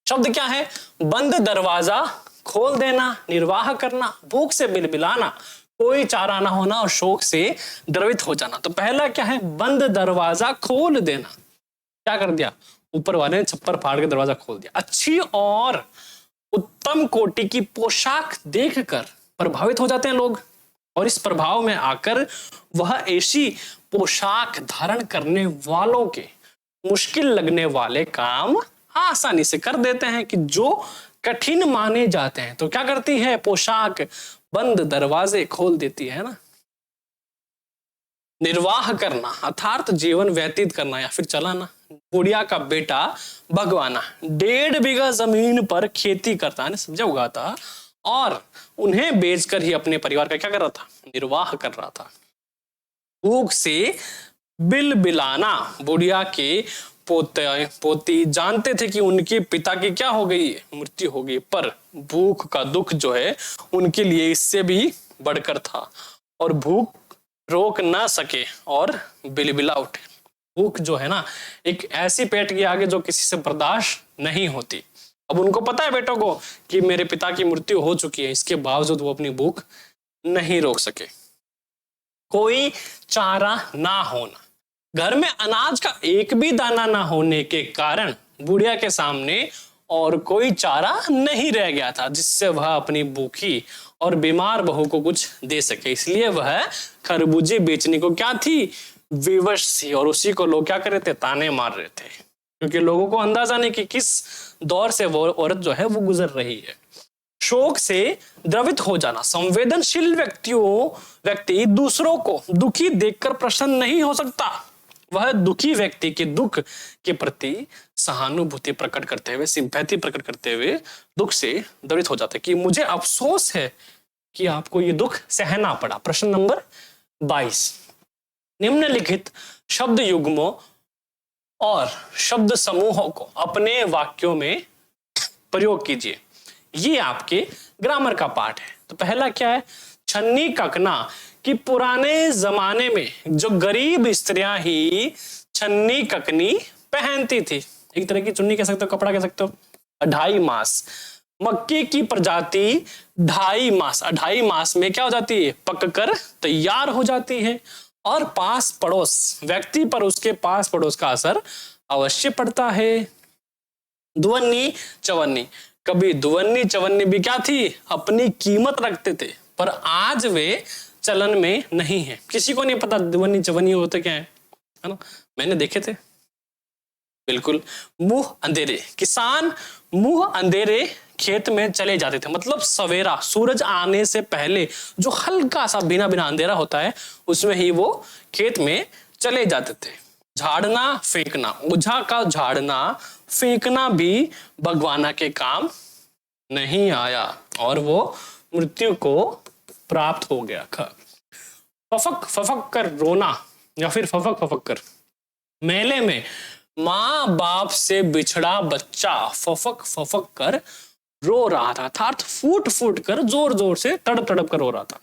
Speaker 1: शब्द क्या है? बंद दरवाजा खोल देना, निर्वाह करना, भूख से बिलबिलाना, कोई चारा ना होना और शोक से द्रवित हो जाना। तो पहला क्या है? बंद दरवाजा खोल देना। क्या कर दिया? ऊपर वाले ने छप्पर फाड़ के दरवाजा खोल दिया। अच्छी और उत्तम कोटि की पोशाक देखकर प्रभावित हो जाते हैं लोग, और इस प्रभाव में आकर वह ऐसी पोशाक धारण करने वालों के मुश्किल लगने वाले काम आसानी से कर देते हैं कि जो कठिन माने जाते हैं। तो क्या करती है? पोशाक बंद दरवाजे खोल देती है ना। निर्वाह करना अर्थात जीवन व्यतीत करना या फिर चलाना। बुढ़िया का बेटा भगवाना 1.5 बीघा जमीन पर खेती करता है, सब्जियां उगाता, और उन्हें बेचकर ही अपने परिवार का क्या कर रहा था? निर्वाह कर रहा था। भूख से बिलबिलाना, बुढ़िया के पोती जानते थे कि उनके पिता की क्या हो गई? मृत्यु हो गई, पर भूख का दुख जो है उनके लिए इससे भी बढ़कर था, और भूख रोक ना सके और बिलबिला उठे। भूख जो है ना, एक ऐसी पेट के आगे जो किसी से बर्दाश्त नहीं होती। अब उनको पता है बेटों को कि मेरे पिता की मृत्यु हो चुकी है, इसके बावजूद वो अपनी भूख नहीं रोक सके। कोई चारा ना होना, घर में अनाज का एक भी दाना ना होने के कारण बुढ़िया के सामने और कोई चारा नहीं रह गया था जिससे वह अपनी भूखी और बीमार बहू को कुछ दे सके। इसलिए वह खरबूजे बेचने को क्या थी? विवश थी, और उसी को लोग क्या कर रहे थे? ताने मार रहे थे, क्योंकि लोगों को अंदाजा नहीं कि किस दौर से वो औरत जो है वो गुजर रही है। शोक से द्रवित हो जाना, संवेदनशील व्यक्ति दूसरों को दुखी देखकर प्रसन्न नहीं हो सकता। वह दुखी व्यक्ति के दुख के प्रति सहानुभूति प्रकट करते हुए, सिंपैथी प्रकट करते हुए दुख से द्रवित हो जाता है कि मुझे अफसोस है कि आपको ये दुख सहना पड़ा। प्रश्न नंबर 22। निम्नलिखित शब्द युग्मों और शब्द समूहों को अपने वाक्यों में प्रयोग कीजिए। ये आपके ग्रामर का पार्ट है। तो पहला क्या है? छन्नी ककना, कि पुराने जमाने में जो गरीब स्त्रियां ही छन्नी ककनी पहनती थी। एक तरह की चुन्नी कह सकते हो, कपड़ा कह सकते हो। 2.5 मास, मक्के की प्रजाति 2.5 मास, 2.5 मास में क्या हो जाती है? पककर तैयार हो जाती है, और पास पड़ोस व्यक्ति पर उसके पास पड़ोस का असर अवश्य पड़ता है। दुवन्नी चवन्नी, कभी दुवन्नी चवन्नी भी क्या थी? अपनी कीमत रखते थे, पर आज वे चलन में नहीं है। किसी को नहीं पता दुवन्नी चवन्नी होते क्या है ना? मैंने देखे थे बिल्कुल। मुंह अंधेरे, किसान मुंह अंधेरे खेत में चले जाते थे, मतलब सवेरा सूरज आने से पहले जो हल्का सा बिना बिना अंधेरा होता है उसमें ही वो खेत में चले जाते थे। झाड़ना फेंकना, ओझा का झाड़ना फेंकना भी भगवाना के काम नहीं आया और वो मृत्यु को प्राप्त हो गया। फफक फफक कर रोना या फिर फफक फफक कर। मेले में माँ बाप से बिछड़ा बच्चा फफक फफक कर रो रहा था, अर्थात फूट फूट कर, जोर जोर से, तड़प तड़प कर रो रहा था,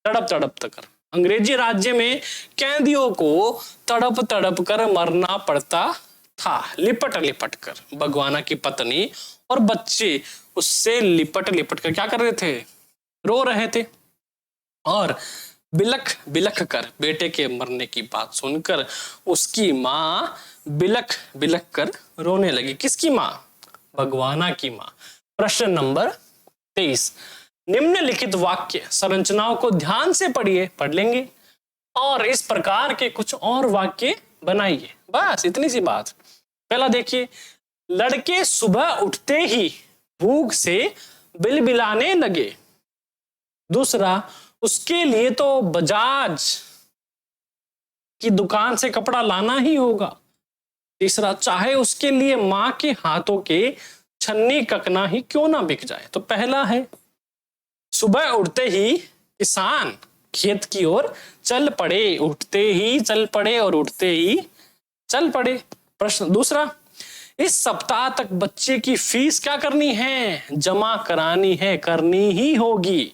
Speaker 1: तड़प तड़प कर। अंग्रेजी राज्य में कैदियों को तड़प तड़प कर मरना पड़ता था, लिपट लिपट कर। भगवाना की पत्नी और बच्चे उससे लिपट लिपट कर क्या कर रहे थे? रो रहे थे। और बिलख बिलख कर बेटे के मरने की बात सुनकर उसकी माँ बिलख बिलख कर रोने लगी। किसकी माँ? भगवाना की माँ। प्रश्न नंबर 23, निम्नलिखित वाक्य संरचनाओं को ध्यान से पढ़िए, पढ़ लेंगे, और इस प्रकार के कुछ और वाक्य बनाइए। बस इतनी सी बात। पहला देखिए, लड़के सुबह उठते ही भूख से बिलबिलाने लगे। दूसरा, उसके लिए तो बजाज की दुकान से कपड़ा लाना ही होगा। तीसरा, चाहे उसके लिए मां के हाथों के छन्नी ककना ही क्यों ना बिक जाए। तो पहला है, सुबह उठते ही किसान खेत की ओर चल पड़े, उठते ही चल पड़े और उठते ही चल पड़े। प्रश्न दूसरा, इस सप्ताह तक बच्चे की फीस क्या करनी है? जमा करानी है, करनी ही होगी।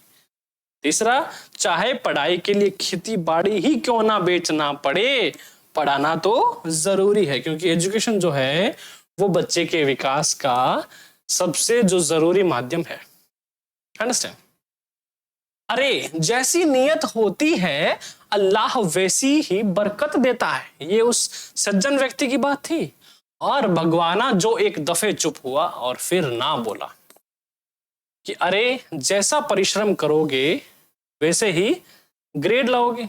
Speaker 1: तीसरा, चाहे पढ़ाई के लिए खेती बाड़ी ही क्यों ना बेचना पड़े, पढ़ाना तो जरूरी है, क्योंकि एजुकेशन जो है वो बच्चे के विकास का सबसे जो जरूरी माध्यम है। अंडरस्टैंड? अरे जैसी नियत होती है अल्लाह वैसी ही बरकत देता है। ये उस सज्जन व्यक्ति की बात थी। और भगवाना जो एक दफे चुप हुआ और फिर ना बोला कि अरे जैसा परिश्रम करोगे वैसे ही ग्रेड लाओगे।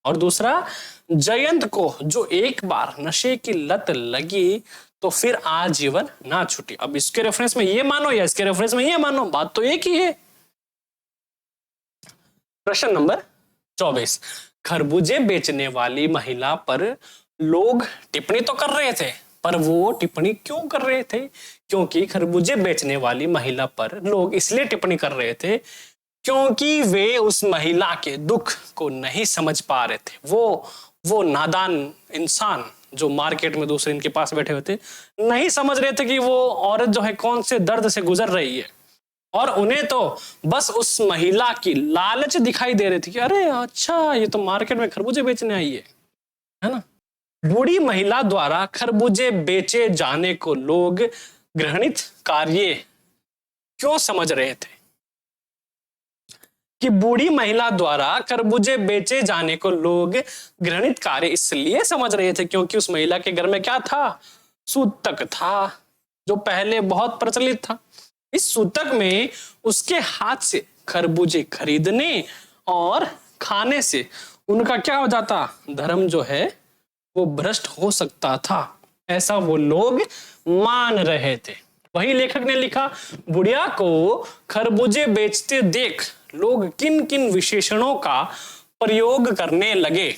Speaker 1: और दूसरा, जयंत को जो एक बार नशे की लत लगी तो फिर आजीवन ना छूटी। अब इसके रेफरेंस में ये मानो या इसके रेफरेंस में ये मानो, बात तो एक ही है। प्रश्न नंबर 24, खरबूजे बेचने वाली महिला पर लोग टिप्पणी तो कर रहे थे, पर वो टिप्पणी क्यों कर रहे थे? क्योंकि खरबूजे बेचने वाली महिला पर लोग इसलिए टिप्पणी कर रहे थे क्योंकि वे उस महिला के दुख को नहीं समझ पा रहे थे। वो नादान इंसान जो मार्केट में दूसरे इनके पास बैठे हुए थे, नहीं समझ रहे थे कि वो औरत जो है कौन से दर्द से गुजर रही है। और उन्हें तो बस उस महिला की लालच दिखाई दे रही थी कि अरे अच्छा, ये तो मार्केट में खरबूजे बेचने आई है ना। बूढ़ी महिला द्वारा खरबूजे बेचे जाने को लोग घृणित कार्य क्यों समझ रहे थे? कि बूढ़ी महिला द्वारा खरबूजे बेचे जाने को लोग घृणित कार्य इसलिए समझ रहे थे क्योंकि उस महिला के घर में क्या था? सूतक था, जो पहले बहुत प्रचलित था। इस सूतक में उसके हाथ से खरबूजे खरीदने और खाने से उनका क्या हो जाता? धर्म जो है वो भ्रष्ट हो सकता था, ऐसा वो लोग मान रहे थे। वही लेखक ने लिखा, बुढ़िया को खरबूजे बेचते देख लोग किन किन विशेषणों का प्रयोग करने लगे,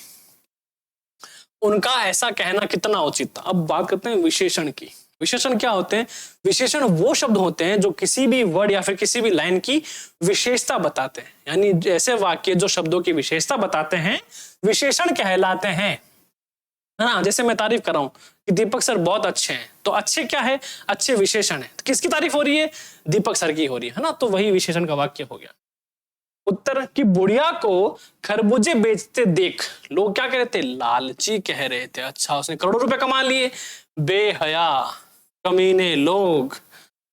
Speaker 1: उनका ऐसा कहना कितना उचित था। अब बात करते हैं विशेषण की। विशेषण क्या होते हैं? विशेषण वो शब्द होते हैं जो किसी भी वर्ड या फिर किसी भी लाइन की विशेषता बताते हैं, यानी ऐसे वाक्य जो शब्दों की विशेषता बताते हैं विशेषण कहलाते हैं, है ना। जैसे मैं तारीफ कर रहा हूं कि दीपक सर बहुत अच्छे हैं, तो अच्छे क्या है? अच्छे विशेषण है। किसकी तारीफ हो रही है? दीपक सर की हो रही है ना, तो वही विशेषण का वाक्य हो गया। उत्तर, की बुढ़िया को खरबूजे बेचते देख लोग क्या कह रहे थे? लालची कह रहे थे। अच्छा, उसने करोड़ों रुपए कमा लिए। बेहया, कमीने लोग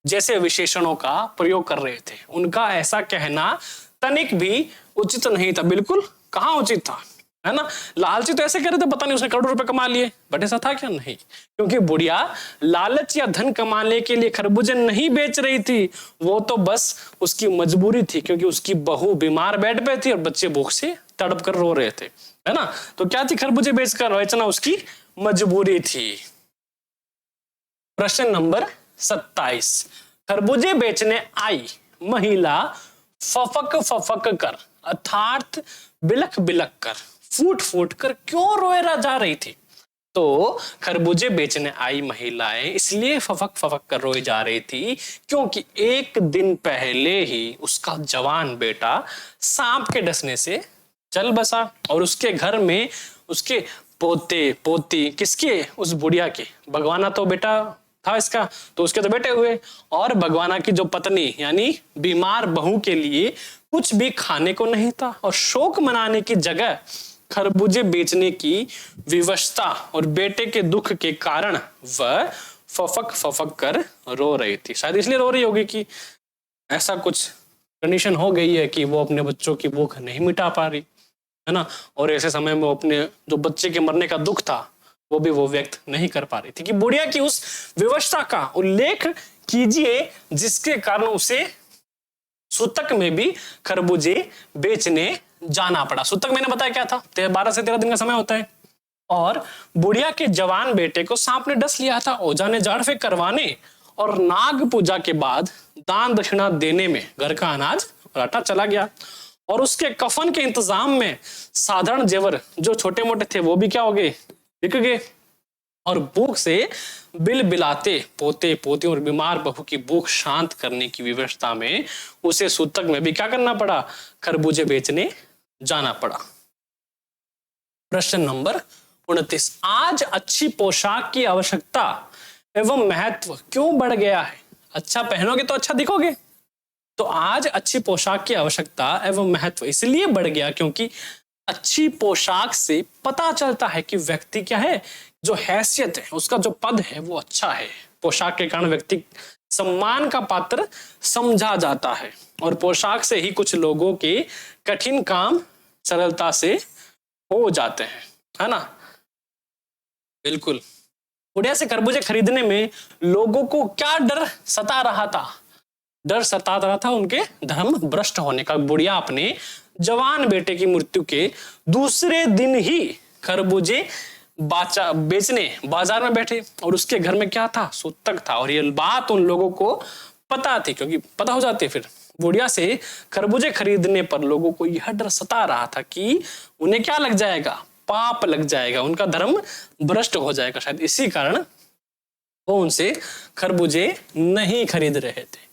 Speaker 1: जैसे विशेषणों का प्रयोग कर रहे थे, उनका ऐसा कहना तनिक भी उचित नहीं था। बिल्कुल कहां उचित था, है ना। लालची तो ऐसे कह रहे थे, पता नहीं उसने करोड़ों रुपए कमा लिए, बट ऐसा था क्या? नहीं, क्योंकि बुढ़िया लालच या धन कमाने के लिए खरबूजे नहीं बेच रही थी, वो तो बस उसकी मजबूरी थी, क्योंकि उसकी बहू बीमार बेड पे थी और बच्चे भूख से तड़प कर रो रहे थे, है ना। तो क्या थी? खरबूजे बेचकर बेचना उसकी मजबूरी थी। प्रश्न नंबर 27, खरबूजे बेचने आई महिला फफक फफक कर अर्थात बिलख बिलख कर, फूट फूट कर क्यों रोए जा रही थी? तो खरबूजे बेचने आई महिलाएं इसलिए फफक फफक कर रोई जा रही थी क्योंकि एक दिन पहले ही उसका जवान बेटा सांप के डसने से चल बसा और उसके घर में उसके पोते पोती, किसके? उस बुढ़िया के। भगवाना तो बेटा था इसका, तो उसके तो बेटे हुए। और भगवाना की जो पत्नी यानी बीमार बहू के लिए कुछ भी खाने को नहीं था और शोक मनाने की जगह खरबूजे बेचने की विवशता और बेटे के दुख के कारण वह फफक फफक कर रो रही थी। शायद इसलिए रो रही होगी कि ऐसा कुछ कंडीशन हो गई है कि वो अपने बच्चों की भूख नहीं मिटा पा रही है ना, और ऐसे समय में वो अपने जो बच्चे के मरने का दुख था वो भी वो व्यक्त नहीं कर पा रही थी। कि बुढ़िया की उस विवशता का उल्लेख कीजिए जिसके कारण उसे सूतक में भी खरबूजे बेचने जाना पड़ा। सूतक मैंने बताया क्या था, 12 से 13 दिन का समय होता है। और बुढ़िया के जवान बेटे को सांप ने डस लिया था। ओझा ने झाड़ फेंक करवाने और नाग पूजा के बाद दान दक्षिणा देने में घर का अनाज और आटा चला गया। और उसके कफन के इंतजाम में साधारण जेवर जो छोटे मोटे थे वो भी क्या हो गए? बिक गए। और भूख से बिल बिलाते पोते पोते और बीमार बहू की भूख शांत करने की व्यवस्था में उसे सूतक में भी क्या करना पड़ा? खरबूजे बेचने जाना पड़ा। प्रश्न नंबर 29, आज अच्छी पोशाक की आवश्यकता एवं महत्व क्यों बढ़ गया है? अच्छा पहनोगे तो अच्छा दिखोगे। तो आज अच्छी पोशाक की आवश्यकता एवं महत्व इसलिए बढ़ गया क्योंकि अच्छी पोशाक से पता चलता है कि व्यक्ति क्या है, जो हैसियत है, उसका जो पद है वो अच्छा है। पोशाक के कारण व्यक्ति सम्मान का पात्र समझा जाता है और पोशाक से ही कुछ लोगों के कठिन काम सरलता से हो जाते हैं, है ना। बिल्कुल। बुढ़िया से खरबूजे खरीदने में लोगों को क्या डर सता रहा था? डर सता रहा था उनके धर्म भ्रष्ट होने का। बुढ़िया अपने जवान बेटे की मृत्यु के दूसरे दिन ही खरबूजे बेचने बाजार में बैठे और उसके घर में क्या था? सूतक था। और ये बात उन लोगों को पता थी, क्योंकि पता हो जाती फिर। बुढ़िया से खरबूजे खरीदने पर लोगों को यह डर सता रहा था कि उन्हें क्या लग जाएगा? पाप लग जाएगा, उनका धर्म भ्रष्ट हो जाएगा। शायद इसी कारण वो उनसे खरबूजे नहीं खरीद रहे थे।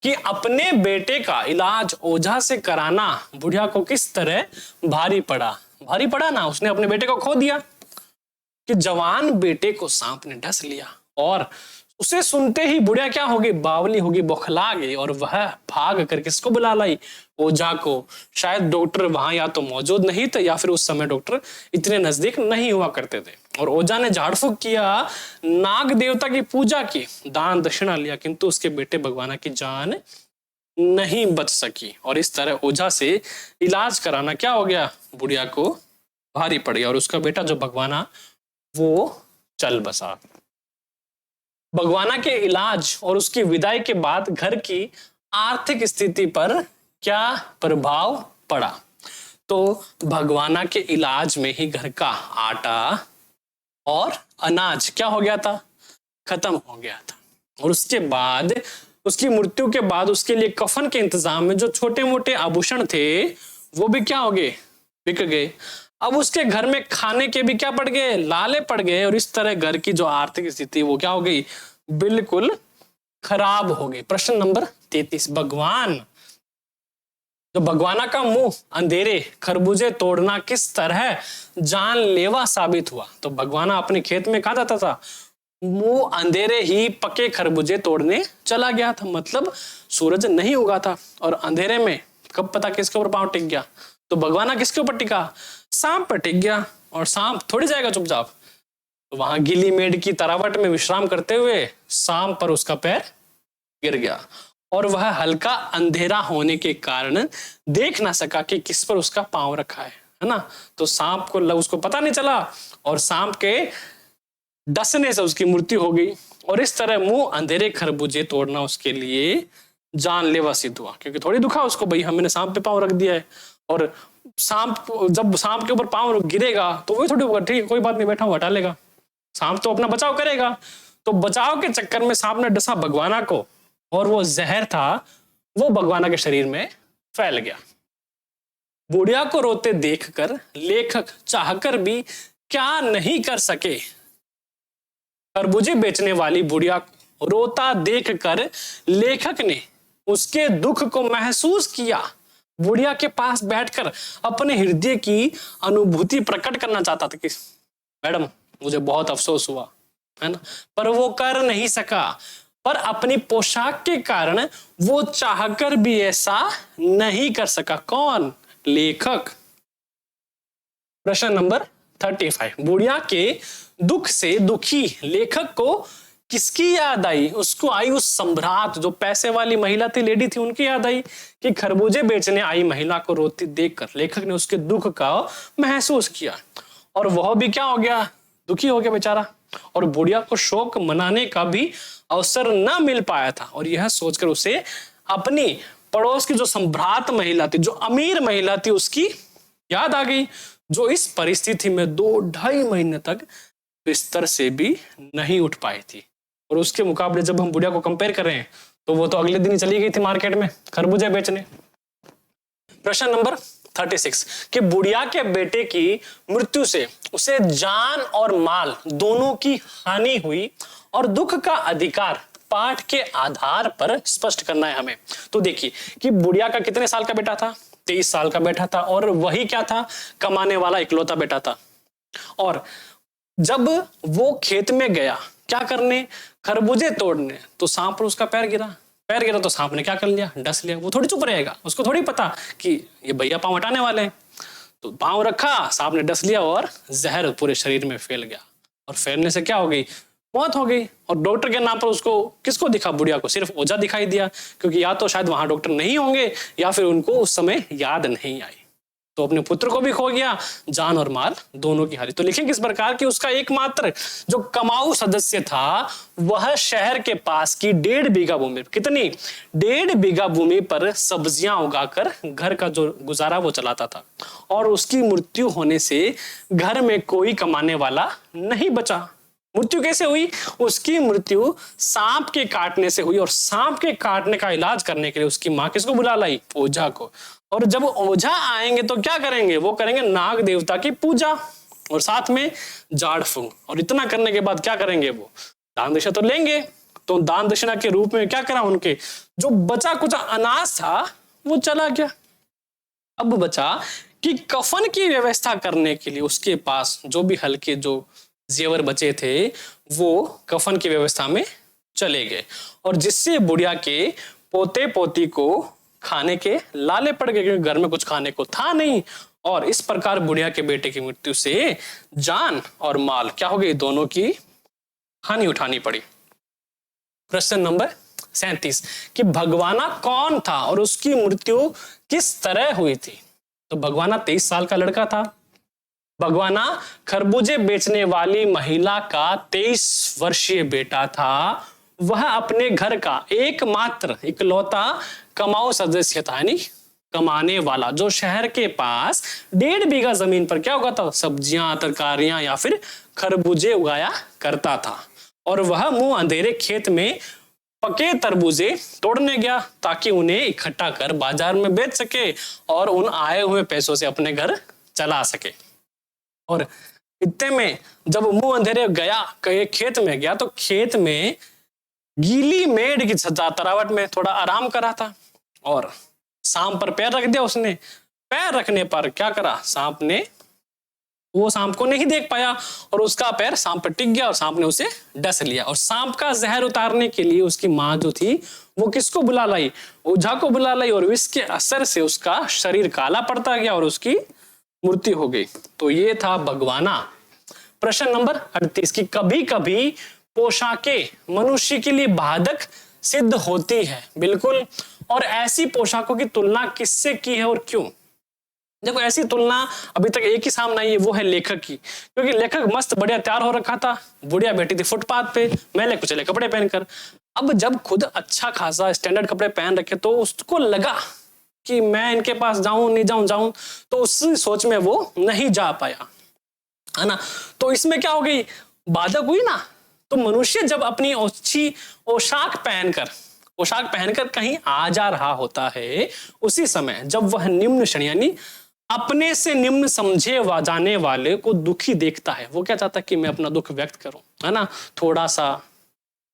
Speaker 1: कि अपने बेटे का इलाज ओझा से कराना बुढ़िया को किस तरह भारी पड़ा। भारी पड़ा ना, उसने अपने बेटे को खो दिया। कि जवान बेटे को सांप ने डस लिया और उसे सुनते ही बुढ़िया क्या होगी? बावली होगी, बौखला गई और वह भाग कर किसको बुला लाई? ओझा को। शायद डॉक्टर वहां या तो मौजूद नहीं थे या फिर उस समय डॉक्टर इतने नजदीक नहीं हुआ करते थे। और ओझा ने झाड़ फूक किया, नाग देवता की पूजा की, दान दक्षिणा लिया, किंतु उसके बेटे भगवाना की जान नहीं बच सकी। और इस तरह ओझा से इलाज कराना क्या हो गया? बुढ़िया को भारी पड़ गया और उसका बेटा जो भगवाना वो चल बसा। भगवाना के इलाज और उसकी विदाई के बाद घर की आर्थिक स्थिति पर क्या प्रभाव पड़ा? तो भगवाना के इलाज में ही घर का आटा और अनाज क्या हो गया था? खत्म हो गया था। और उसके बाद उसकी मृत्यु के बाद उसके लिए कफन के इंतजाम में जो छोटे मोटे आभूषण थे वो भी क्या हो गए? बिक गए। अब उसके घर में खाने के भी क्या पड़ गए? लाले पड़ गए। और इस तरह घर की जो आर्थिक स्थिति वो क्या हो गई? बिल्कुल खराब हो गई। प्रश्न नंबर 33, भगवाना का मुंह अंधेरे खरबूजे तोड़ना किस तरह जानलेवा साबित हुआ? तो भगवाना अपने खेत में कहा जाता था, मुंह अंधेरे ही पके खरबूजे तोड़ने चला गया था। मतलब सूरज नहीं उगा था और अंधेरे में कब पता किसके ऊपर पांव टिक गया? तो भगवाना किसके ऊपर टिका? सांप पर टिक गया। और सांप थोड़ी जाएगा चुपचाप, तो वहां गीली मेड़ की तरावट में विश्राम करते हुए सांप पर उसका पैर गिर गया और वह हल्का अंधेरा होने के कारण देख ना सका कि किस पर उसका पांव रखा है ना। तो सांप को उसको पता नहीं चला और सांप के डसने से उसकी मृत्यु हो गई। और इस तरह मुंह अंधेरे खरबूजे तोड़ना उसके लिए जानलेवा सिद्ध हुआ, क्योंकि थोड़ी दुखा उसको, भाई हमने सांप पे पांव रख दिया है और सांप जब सांप के ऊपर पांव गिरेगा तो वही थोड़ी होगा, ठीक है कोई बात नहीं, बैठा हूं, हटा लेगा। सांप तो अपना बचाव करेगा। तो बचाव के चक्कर में सांप ने डसा भगवाना को और वो जहर था वो भगवाना के शरीर में फैल गया। बुढ़िया को रोते देखकर लेखक चाहकर भी क्या नहीं कर सके। खरबूजे बेचने वाली बुढ़िया को रोता देखकर लेखक ने उसके दुख को महसूस किया बुढ़िया के पास बैठकर अपने हृदय की अनुभूति प्रकट करना चाहता था कि मैडम मुझे बहुत अफसोस हुआ, है ना, पर वो कर नहीं सका। पर अपनी पोशाक के कारण वो चाहकर भी ऐसा नहीं कर सका। कौन? लेखक। प्रश्न नंबर 35, बुढ़िया के दुख से दुखी लेखक को किसकी याद आई? उसको आई उस सम्राट, जो पैसे वाली महिला थी, लेडी थी, उनकी याद आई कि खरबूजे बेचने आई महिला को रोती देखकर लेखक ने उसके दुख का महसूस किया और वह भी क्या हो गया? दुखी हो गया बेचारा। और बुढ़िया को शोक मनाने का भी अवसर न मिल पाया था और यह सोचकर उसे अपनी पड़ोस की जो सम्राट महिला थी, जो अमीर महिला थी, उसकी याद आ गई, जो इस परिस्थिति में 2-2.5 महीने तक बिस्तर से भी नहीं उठ पाई थी। और उसके मुकाबले जब हम बुढ़िया को कंपेयर करें तो वो तो अगले दिन ही चली गई थी मार्केट में खरबूजे बेचने। प्रश्न नंबर 36 कि बुढ़िया के बेटे की मृत्यु से उसे जान और माल दोनों की हानि हुई और दुख का अधिकार पाठ के आधार पर स्पष्ट करना है हमें। तो देखिए कि बुढ़िया का कितने साल का बेटा था? 23 साल का बेटा था और वही क्या था? कमाने वाला इकलौता बेटा था। और जब वो खेत में गया क्या करने? खरबूजे तोड़ने, तो सांप पर उसका पैर गिरा तो सांप ने क्या कर लिया? डस लिया। वो थोड़ी चुप रहेगा, उसको थोड़ी पता कि ये भैया पांव हटाने वाले हैं। तो पांव रखा, सांप ने डस लिया और जहर पूरे शरीर में फैल गया और फैलने से क्या हो गई? मौत हो गई। और डॉक्टर के नाम पर उसको किसको दिखा? बुढ़िया को सिर्फ ओझा दिखाई दिया, क्योंकि या तो शायद वहां डॉक्टर नहीं होंगे या फिर उनको उस समय याद नहीं आई। तो अपने पुत्र को भी खो गया, जान और माल दोनों की हानि। तो लिखें किस प्रकार कि उसका एकमात्र जो कमाऊ सदस्य था वह शहर के पास की 1.5 बीघा भूमि, कितनी? 1.5 बीघा भूमि पर सब्जियां उगाकर घर का जो गुजारा वो चलाता था। और उसकी मृत्यु होने से घर में कोई कमाने वाला नहीं बचा। मृत्यु कैसे हुई? उसकी मृत्यु सांप के काटने से हुई और सांप के काटने का इलाज करने के लिए उसकी मां किसको बुला लाई? ओझा को। और जब ओझा आएंगे तो क्या करेंगे? वो करेंगे नाग देवता की पूजा और साथ में झाड़ फूंक। और इतना करने के बाद क्या करेंगे? वो दान दक्षिणा तो लेंगे। तो दान दक्षिणा के रूप में क्या करा? उनके जो बचा कुचा अनाज था वो चला गया। अब बचा कि कफन की व्यवस्था करने के लिए उसके पास जो भी हल्के जो जेवर बचे थे वो कफन की व्यवस्था में चले गए और जिससे बुढ़िया के पोते पोती को खाने के लाले पड़ गए, क्योंकि घर में कुछ खाने को था नहीं। और इस प्रकार बुढ़िया के बेटे की मृत्यु से जान और माल क्या हो गई? दोनों की हानि उठानी पड़ी। प्रश्न नंबर 37 कि भगवाना कौन था और उसकी मृत्यु किस तरह हुई थी? तो भगवाना 23 साल का लड़का था। भगवाना खरबूजे बेचने वाली महिला का 23 वर्षीय बेटा था। वह अपने घर का एकमात्र इकलौता कमाऊ सदस्य था, यानी कमाने वाला, जो शहर के पास 1.5 बीघा जमीन पर क्या उगाता? सब्जियां, तरकारियां या फिर खरबूजे उगाया करता था। और वह मुंह अंधेरे खेत में पके तरबूजे तोड़ने गया ताकि उन्हें इकट्ठा कर बाजार में बेच सके और उन आए हुए पैसों से अपने घर चला सके। और इतने में जब मुंह अंधेरे गया खेत में गया तो खेत में गीली मेड़ की तरावट में थोड़ा आराम करा था और सांप पर पैर रख दिया उसने। पैर रखने पर क्या करा? सांप ने वो सांप को नहीं देख पाया और उसका पैर सांप पर टिक गया और सांप ने उसे डस लिया। और सांप का जहर उतारने के लिए उसकी माँ जो थी वो किसको बुला लाई? ओझा को बुला लाई और विष के असर से उसका शरीर काला पड़ता गया और उसकी मृत्यु हो गई। तो ये था भगवाना। प्रश्न नंबर 38 की कभी कभी पोशाकें मनुष्य के लिए बाधक सिद्ध होती है। बिल्कुल। और ऐसी पोशाकों की तुलना किससे की है और क्यों? देखो ऐसी तुलना अभी तक एक ही सामने आई है, वो है लेखक की। क्योंकि लेखक मस्त बढ़िया तैयार हो रखा था, बुढ़िया बैठी थी फुटपाथ पे मैले कुचले कपड़े पहनकर। अब जब खुद अच्छा खासा स्टैंडर्ड कपड़े पहन रखे तो उसको लगा कि मैं इनके पास जाऊं नहीं जाऊं, तो उस सोच में वो नहीं जा पाया, है ना। तो इसमें क्या हो गई? बाधक हुई ना। तो मनुष्य जब अपनी अच्छी पोशाक पहनकर कहीं आ जा रहा होता है, उसी समय जब वह निम्न श्रेणी यानी अपने से निम्न समझे जाने वाले को दुखी देखता है, वो क्या चाहता है कि मैं अपना दुख व्यक्त करूं, है ना, थोड़ा सा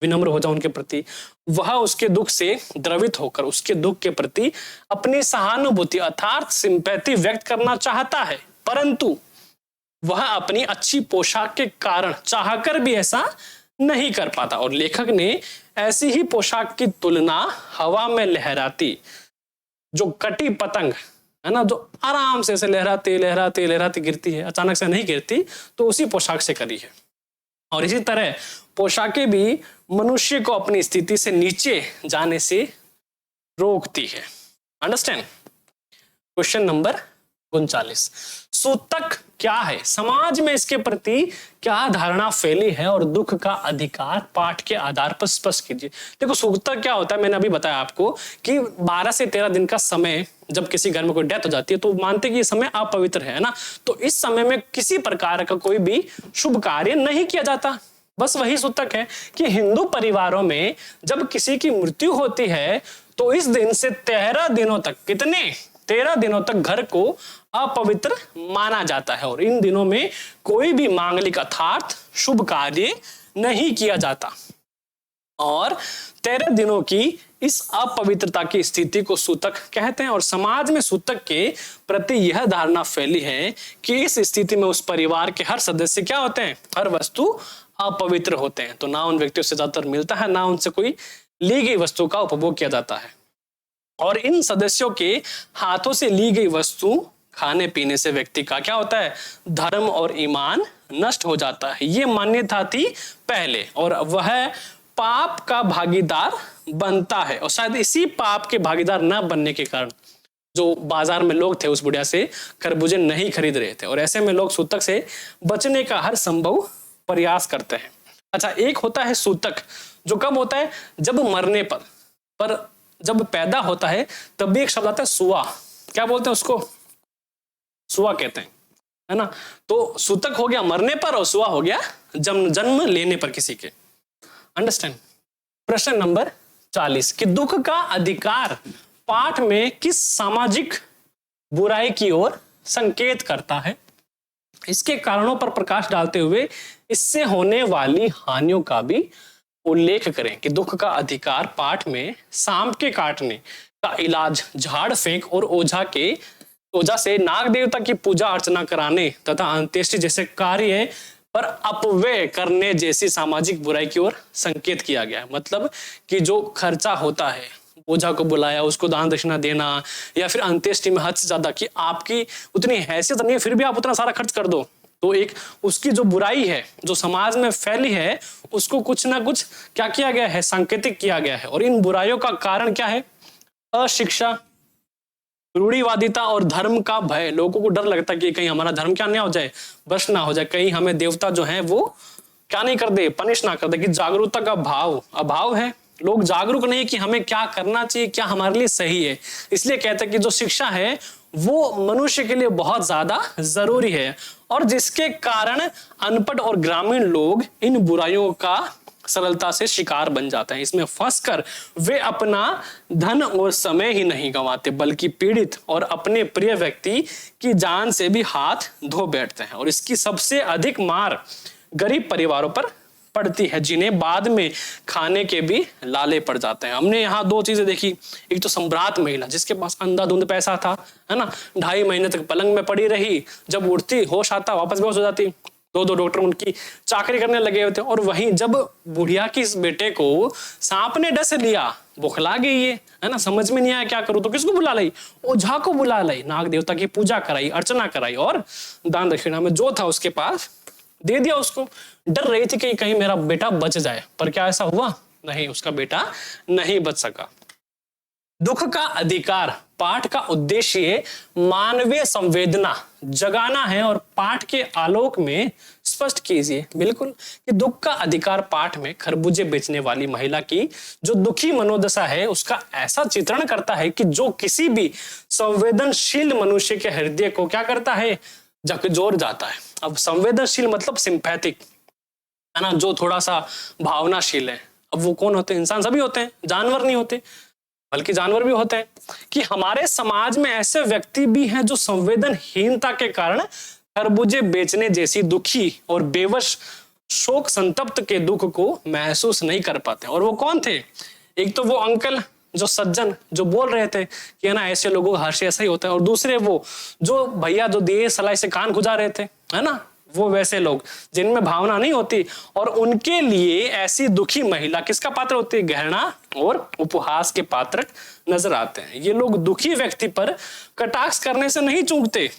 Speaker 1: विनम्र हो जाए उनके प्रति, वह उसके दुख से द्रवित होकर उसके दुख के प्रति अपनी सहानुभूति अर्थात सिंपैथी व्यक्त करना चाहता है, परंतु वह अपनी अच्छी पोशाक के कारण चाहकर भी ऐसा नहीं कर पाता। और लेखक ने ऐसी ही पोशाक की तुलना हवा में लहराती जो कटी पतंग है ना, जो आराम से ऐसे लहराते लहराते लहराते गिरती है, अचानक से नहीं गिरती, तो उसी पोशाक से करी है। और इसी तरह पोशाकें भी मनुष्य को अपनी स्थिति से नीचे जाने से रोकती है। अंडरस्टैंड। क्वेश्चन नंबर 39, सूतक क्या है, समाज में इसके प्रति क्या धारणा फैली है और दुख का अधिकार पाठ के आधार पर स्पष्ट कीजिए। देखो सूतक क्या होता है, मैंने अभी बताया आपको कि 12 से 13 दिन का समय जब किसी घर में कोई डेथ हो जाती है तो मानते कि ये समय अपवित्र है ना, तो इस समय में किसी प्रकार का कोई भी शुभ कार्य नहीं किया जाता। बस वही सूतक है कि हिंदू परिवारों में जब किसी की मृत्यु होती है तो इस दिन से 13 दिनों तक, कितने 13 दिनों तक घर को अपवित्र माना जाता है और इन दिनों में कोई भी मांगलिक अर्थात शुभ कार्य नहीं किया जाता। और 13 दिनों की इस अपवित्रता की स्थिति को सूतक कहते हैं। और समाज में सूतक के प्रति यह धारणा फैली है कि इस स्थिति में उस परिवार के हर सदस्य क्या होते हैं, हर वस्तु अपवित्र होते हैं। तो ना उन व्यक्तियों से ज्यादातर मिलता है, ना उनसे कोई ली गई वस्तु का उपभोग किया जाता है। और इन सदस्यों के हाथों से ली गई वस्तु खाने पीने से व्यक्ति का क्या होता है, धर्म और ईमान नष्ट हो जाता है। ये मान्यता थी पहले और वह पाप का भागीदार बनता है। और शायद इसी पाप के भागीदार न बनने के कारण जो बाजार में लोग थे उस बुढ़िया से खरबूजे नहीं खरीद रहे थे और ऐसे में लोग सूतक से बचने का हर संभव प्रयास करते हैं। अच्छा, एक होता है सूतक जो कब होता है, जब मरने पर जब पैदा होता है तब भी एक शब्द आता है सुआ। क्या बोलते हैं उसको, सुआ कहते हैं, है ना। तो सूतक हो गया मरने पर और सुआ हो गया जन्म लेने पर किसी के। अंडरस्टैंड। प्रश्न नंबर 40 कि दुख का अधिकार पाठ में किस सामाजिक बुराई की ओर संकेत करता है। इसके कारणों पर प्रकाश डालते हुए इससे होने वाली हानियों का भी उल्लेख करें कि दुख का अधिकार पाठ में सांप के काटने का इलाज, झाड़ फेंक और ओझा से नाग देवता की पूजा अर्चना कराने तथा अंत्येष्टि जैसे कार्य पर अपव्यय करने जैसी सामाजिक बुराई की ओर संकेत किया गया है। मतलब कि जो खर्चा होता है, ओझा को बुलाया, उसको दान दक्षिणा देना, या फिर अंत्येष्टि में हद से ज्यादा कि आपकी उतनी हैसियत नहीं है फिर भी आप उतना सारा खर्च कर दो, तो एक उसकी जो बुराई है जो समाज में फैली है उसको कुछ ना कुछ क्या किया गया है, सांकेतिक किया गया है। और इन बुराइयों का कारण क्या है, अशिक्षा, रूढ़िवादिता और धर्म का भय। लोगों को डर लगता है कि कहीं हमारा धर्म क्या नहीं हो जाए, भ्रष्ट ना हो जाए, कहीं हमें देवता जो है वो क्या नहीं कर दे, पनिश ना कर दे। कि जागरूकता का अभाव है, लोग जागरूक नहीं कि हमें क्या करना चाहिए, क्या हमारे लिए सही है। इसलिए कहते हैं कि जो शिक्षा है वो मनुष्य के लिए बहुत ज्यादा जरूरी है और जिसके कारण अनपढ़ और ग्रामीण लोग इन बुराइयों का सरलता से शिकार बन जाते हैं। इसमें फंसकर वे अपना धन और समय ही नहीं गंवाते बल्कि पीड़ित और अपने प्रिय व्यक्ति की जान से भी हाथ धो बैठते हैं। और इसकी सबसे अधिक मार गरीब परिवारों पर पड़ती है जिन्हें बाद में खाने के भी लाले पड़ जाते हैं। हमने यहाँ दो चीजें देखी, एक तो सम्राट महिला जिसके पास अंधाधुंध पैसा था, है ना, 2.5 महीने तक पलंग में पड़ी रही, जब उठती होश आता वापस बेहोश हो जाती, दो डॉक्टर उनकी चाकरी करने लगे हुए थे। और वहीं जब बुढ़िया की इस बेटे को सांप ने डस लिया, बौखला गई है ना, समझ में नहीं आया क्या करूं, तो किसको बुला लाई, ओझा को बुला लाई, नाग देवता की पूजा कराई, अर्चना कराई और दान दक्षिणा में जो था उसके पास दे दिया उसको। डर रही थी कि कहीं मेरा बेटा बच जाए, पर क्या ऐसा हुआ? नहीं, उसका बेटा नहीं बच सका। दुख का अधिकार पाठ का उद्देश्य मानवीय संवेदना जगाना है और पाठ के आलोक में स्पष्ट कीजिए बिल्कुल कि दुख का अधिकार पाठ में खरबूजे बेचने वाली महिला की जो दुखी मनोदशा है उसका ऐसा चित्रण करता है कि जो किसी भी संवेदनशील मनुष्य के हृदय को क्या करता है, झकझोर जाता है। अब संवेदनशील मतलब सिंपैथिक, है ना, जो थोड़ा सा भावनाशील है। अब वो कौन होते हैं? इंसान सभी होते हैं, जानवर नहीं होते, बल्कि जानवर भी होते हैं। कि हमारे समाज में ऐसे व्यक्ति भी हैं जो संवेदनहीनता के कारण खरबूजे बेचने जैसी दुखी और बेवश शोक संतप्त के दुख को महसूस नहीं कर पाते। और वो कौन थे? एक तो वो अंकल जो सज्जन जो बोल रहे थे कि है ना ऐसे लोगों का हर्ष ऐसा ही होता है, और दूसरे वो जो भैया जो दिए सलाई से कान खुजा रहे थे, है ना, वो वैसे लोग जिनमें भावना नहीं होती। और उनके लिए ऐसी दुखी महिला किसका पात्र होती है? घृणा और उपहास के पात्र नजर आते हैं। ये लोग दुखी व्यक्ति पर कटाक्ष करने से नहीं चूकते।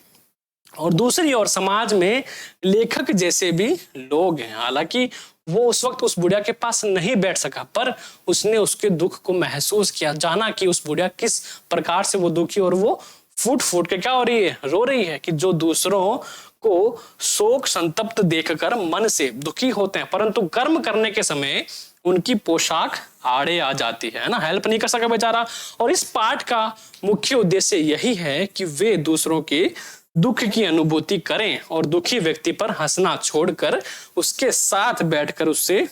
Speaker 1: और दूसरी ओर समाज में लेखक जैसे भी लोग हैं, हालांकि वो उस वक्त उस बुढ़िया के पास नहीं बैठ सका, पर उसने उसके दुख को महसूस किया, जाना कि उस बुढ़िया किस प्रकार से वो दुखी, और वो फूट फूट के क्या हो रही है? रो रही है कि जो दूसरों को शोक संतप्त देखकर मन से दुखी होते हैं, परंतु कर्म करने के समय उनकी पोशाक आड़े आ जाती है ना, हेल्प नहीं कर सका बेचारा। और इस पाठ का मुख्य उद्देश्य यही है कि वे दूसरों के दुख की अनुभूति करें और दुखी व्यक्ति पर हंसना छोड़कर उसके साथ बैठकर उससे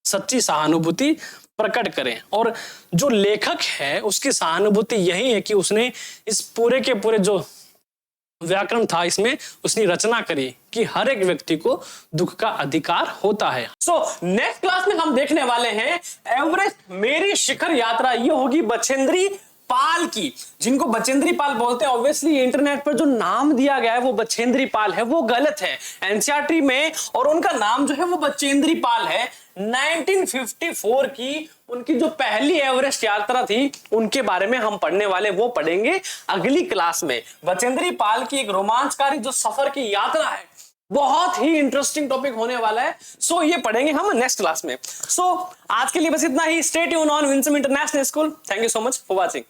Speaker 1: सच्ची सहानुभूति प्रकट करें। और जो लेखक है उसकी सहानुभूति यही है कि उसने इस पूरे के पूरे जो व्याकरण था इसमें उसने रचना करी कि हर एक व्यक्ति को दुख का अधिकार होता है। सो नेक्स्ट क्लास में हम देखने वाले हैं एवरेस्ट मेरी शिखर यात्रा। ये होगी बछेंद्री पाल की, जिनको बछेंद्री पाल बोलते हैं। ऑब्वियसली इंटरनेट पर जो नाम दिया गया है वो बछेंद्री पाल है, वो गलत है एनसीईआरटी में, और उनका नाम जो है वो बछेंद्री पाल है। 1954 की उनकी जो पहली एवरेस्ट यात्रा थी उनके बारे में हम पढ़ने वाले, वो पढ़ेंगे अगली क्लास में। बछेंद्री पाल की एक रोमांचकारी जो सफर की यात्रा है, बहुत ही इंटरेस्टिंग टॉपिक होने वाला है। सो ये पढ़ेंगे हम नेक्स्ट क्लास में। सो आज के लिए बस इतना ही। Stay tune on Winsome International School. Thank you so much for watching.